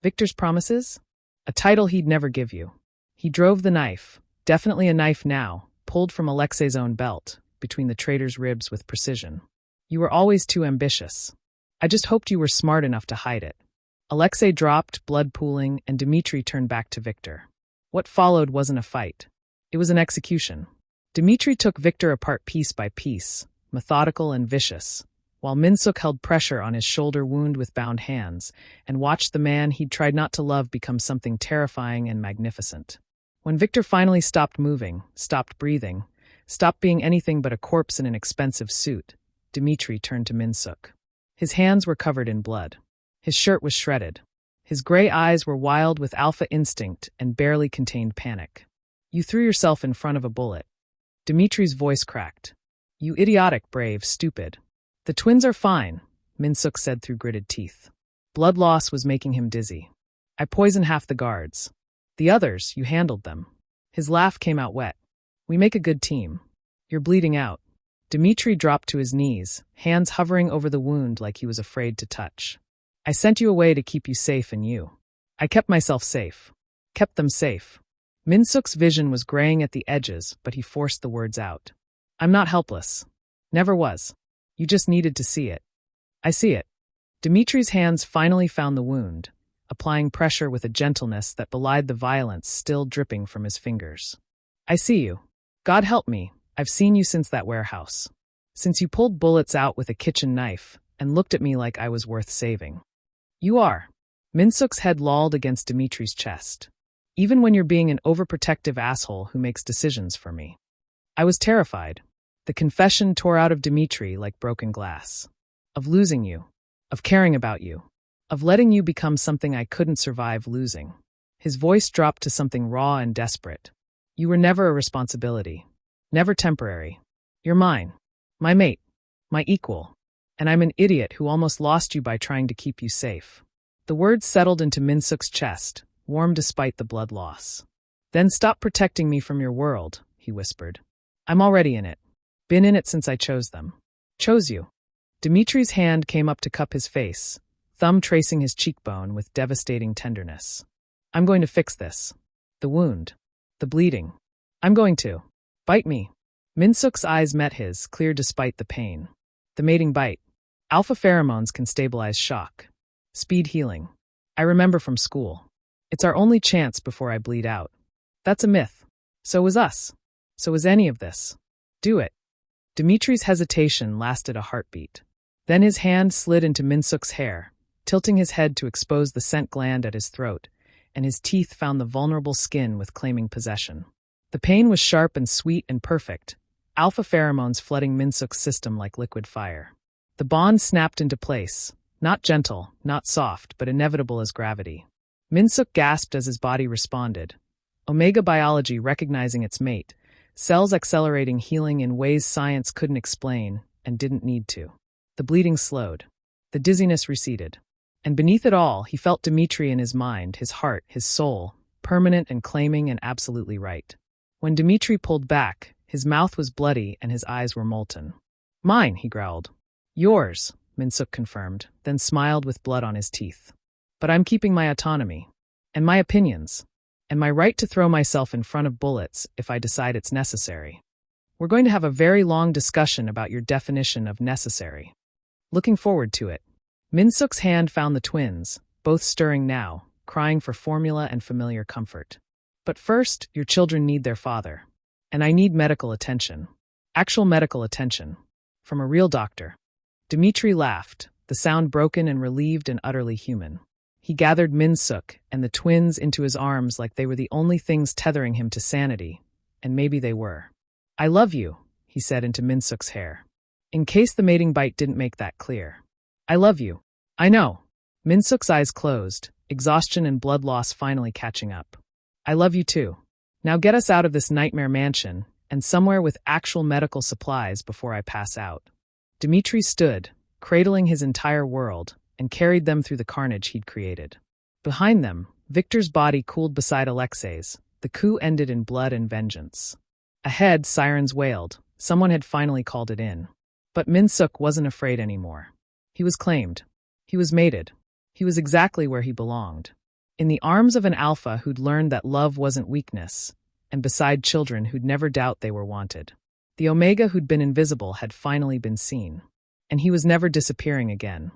S1: Victor's promises? A title he'd never give you. He drove the knife, definitely a knife now, pulled from Alexei's own belt, between the traitor's ribs with precision. You were always too ambitious. I just hoped you were smart enough to hide it. Alexei dropped, blood pooling, and Dimitri turned back to Victor. What followed wasn't a fight. It was an execution. Dimitri took Victor apart piece by piece, methodical and vicious, while Min-seok held pressure on his shoulder wound with bound hands and watched the man he'd tried not to love become something terrifying and magnificent. When Victor finally stopped moving, stopped breathing, stopped being anything but a corpse in an expensive suit, Dimitri turned to Min-seok. His hands were covered in blood. His shirt was shredded. His gray eyes were wild with alpha instinct and barely contained panic. You threw yourself in front of a bullet. Dimitri's voice cracked. You idiotic, brave, stupid. The twins are fine, Min-seok said through gritted teeth. Blood loss was making him dizzy. I poisoned half the guards. The others, you handled them. His laugh came out wet. We make a good team. You're bleeding out. Dimitri dropped to his knees, hands hovering over the wound like he was afraid to touch. I sent you away to keep you safe and you. I kept myself safe. Kept them safe. Min-seok's vision was graying at the edges, but he forced the words out. I'm not helpless. Never was. You just needed to see it. I see it. Dimitri's hands finally found the wound, applying pressure with a gentleness that belied the violence still dripping from his fingers. I see you. God help me, I've seen you since that warehouse. Since you pulled bullets out with a kitchen knife and looked at me like I was worth saving. You are. Min-seok's head lolled against Dimitri's chest. Even when you're being an overprotective asshole who makes decisions for me. I was terrified. The confession tore out of Dimitri like broken glass. Of losing you. Of caring about you. Of letting you become something I couldn't survive losing. His voice dropped to something raw and desperate. You were never a responsibility. Never temporary. You're mine. My mate. My equal. And I'm an idiot who almost lost you by trying to keep you safe. The words settled into Min-seok's chest, warm despite the blood loss. Then stop protecting me from your world, he whispered. I'm already in it. Been in it since I chose them. Chose you. Dimitri's hand came up to cup his face, thumb tracing his cheekbone with devastating tenderness. I'm going to fix this. The wound. The bleeding. I'm going to. Bite me. Min-seok's eyes met his, clear despite the pain. The mating bite. Alpha pheromones can stabilize shock. Speed healing. I remember from school. It's our only chance before I bleed out. That's a myth. So was us. So was any of this. Do it. Dimitri's hesitation lasted a heartbeat. Then his hand slid into Min-seok's hair, tilting his head to expose the scent gland at his throat, and his teeth found the vulnerable skin with claiming possession. The pain was sharp and sweet and perfect, alpha pheromones flooding Min-seok's system like liquid fire. The bond snapped into place, not gentle, not soft, but inevitable as gravity. Min-seok gasped as his body responded. Omega biology recognizing its mate, cells accelerating healing in ways science couldn't explain and didn't need to. The bleeding slowed. The dizziness receded. And beneath it all, he felt Dimitri in his mind, his heart, his soul, permanent and claiming and absolutely right. When Dimitri pulled back, his mouth was bloody and his eyes were molten. Mine, he growled. Yours, Min-seok confirmed, then smiled with blood on his teeth. But I'm keeping my autonomy. And my opinions. And my right to throw myself in front of bullets if I decide it's necessary. We're going to have a very long discussion about your definition of necessary. Looking forward to it. Min-seok's hand found the twins, both stirring now, crying for formula and familiar comfort. But first, your children need their father. And I need medical attention. Actual medical attention. From a real doctor. Dimitri laughed, the sound broken and relieved and utterly human. He gathered Min-seok and the twins into his arms like they were the only things tethering him to sanity, and maybe they were. I love you, he said into Min-seok's hair. In case the mating bite didn't make that clear. I love you. I know. Min-seok's eyes closed, exhaustion and blood loss finally catching up. I love you too. Now get us out of this nightmare mansion, and somewhere with actual medical supplies before I pass out. Dimitri stood, cradling his entire world, and carried them through the carnage he'd created. Behind them, Victor's body cooled beside Alexei's. The coup ended in blood and vengeance. Ahead, sirens wailed. Someone had finally called it in. But Min-seok wasn't afraid anymore. He was claimed. He was mated. He was exactly where he belonged. In the arms of an alpha who'd learned that love wasn't weakness, and beside children who'd never doubt they were wanted. The Omega who'd been invisible had finally been seen. And he was never disappearing again.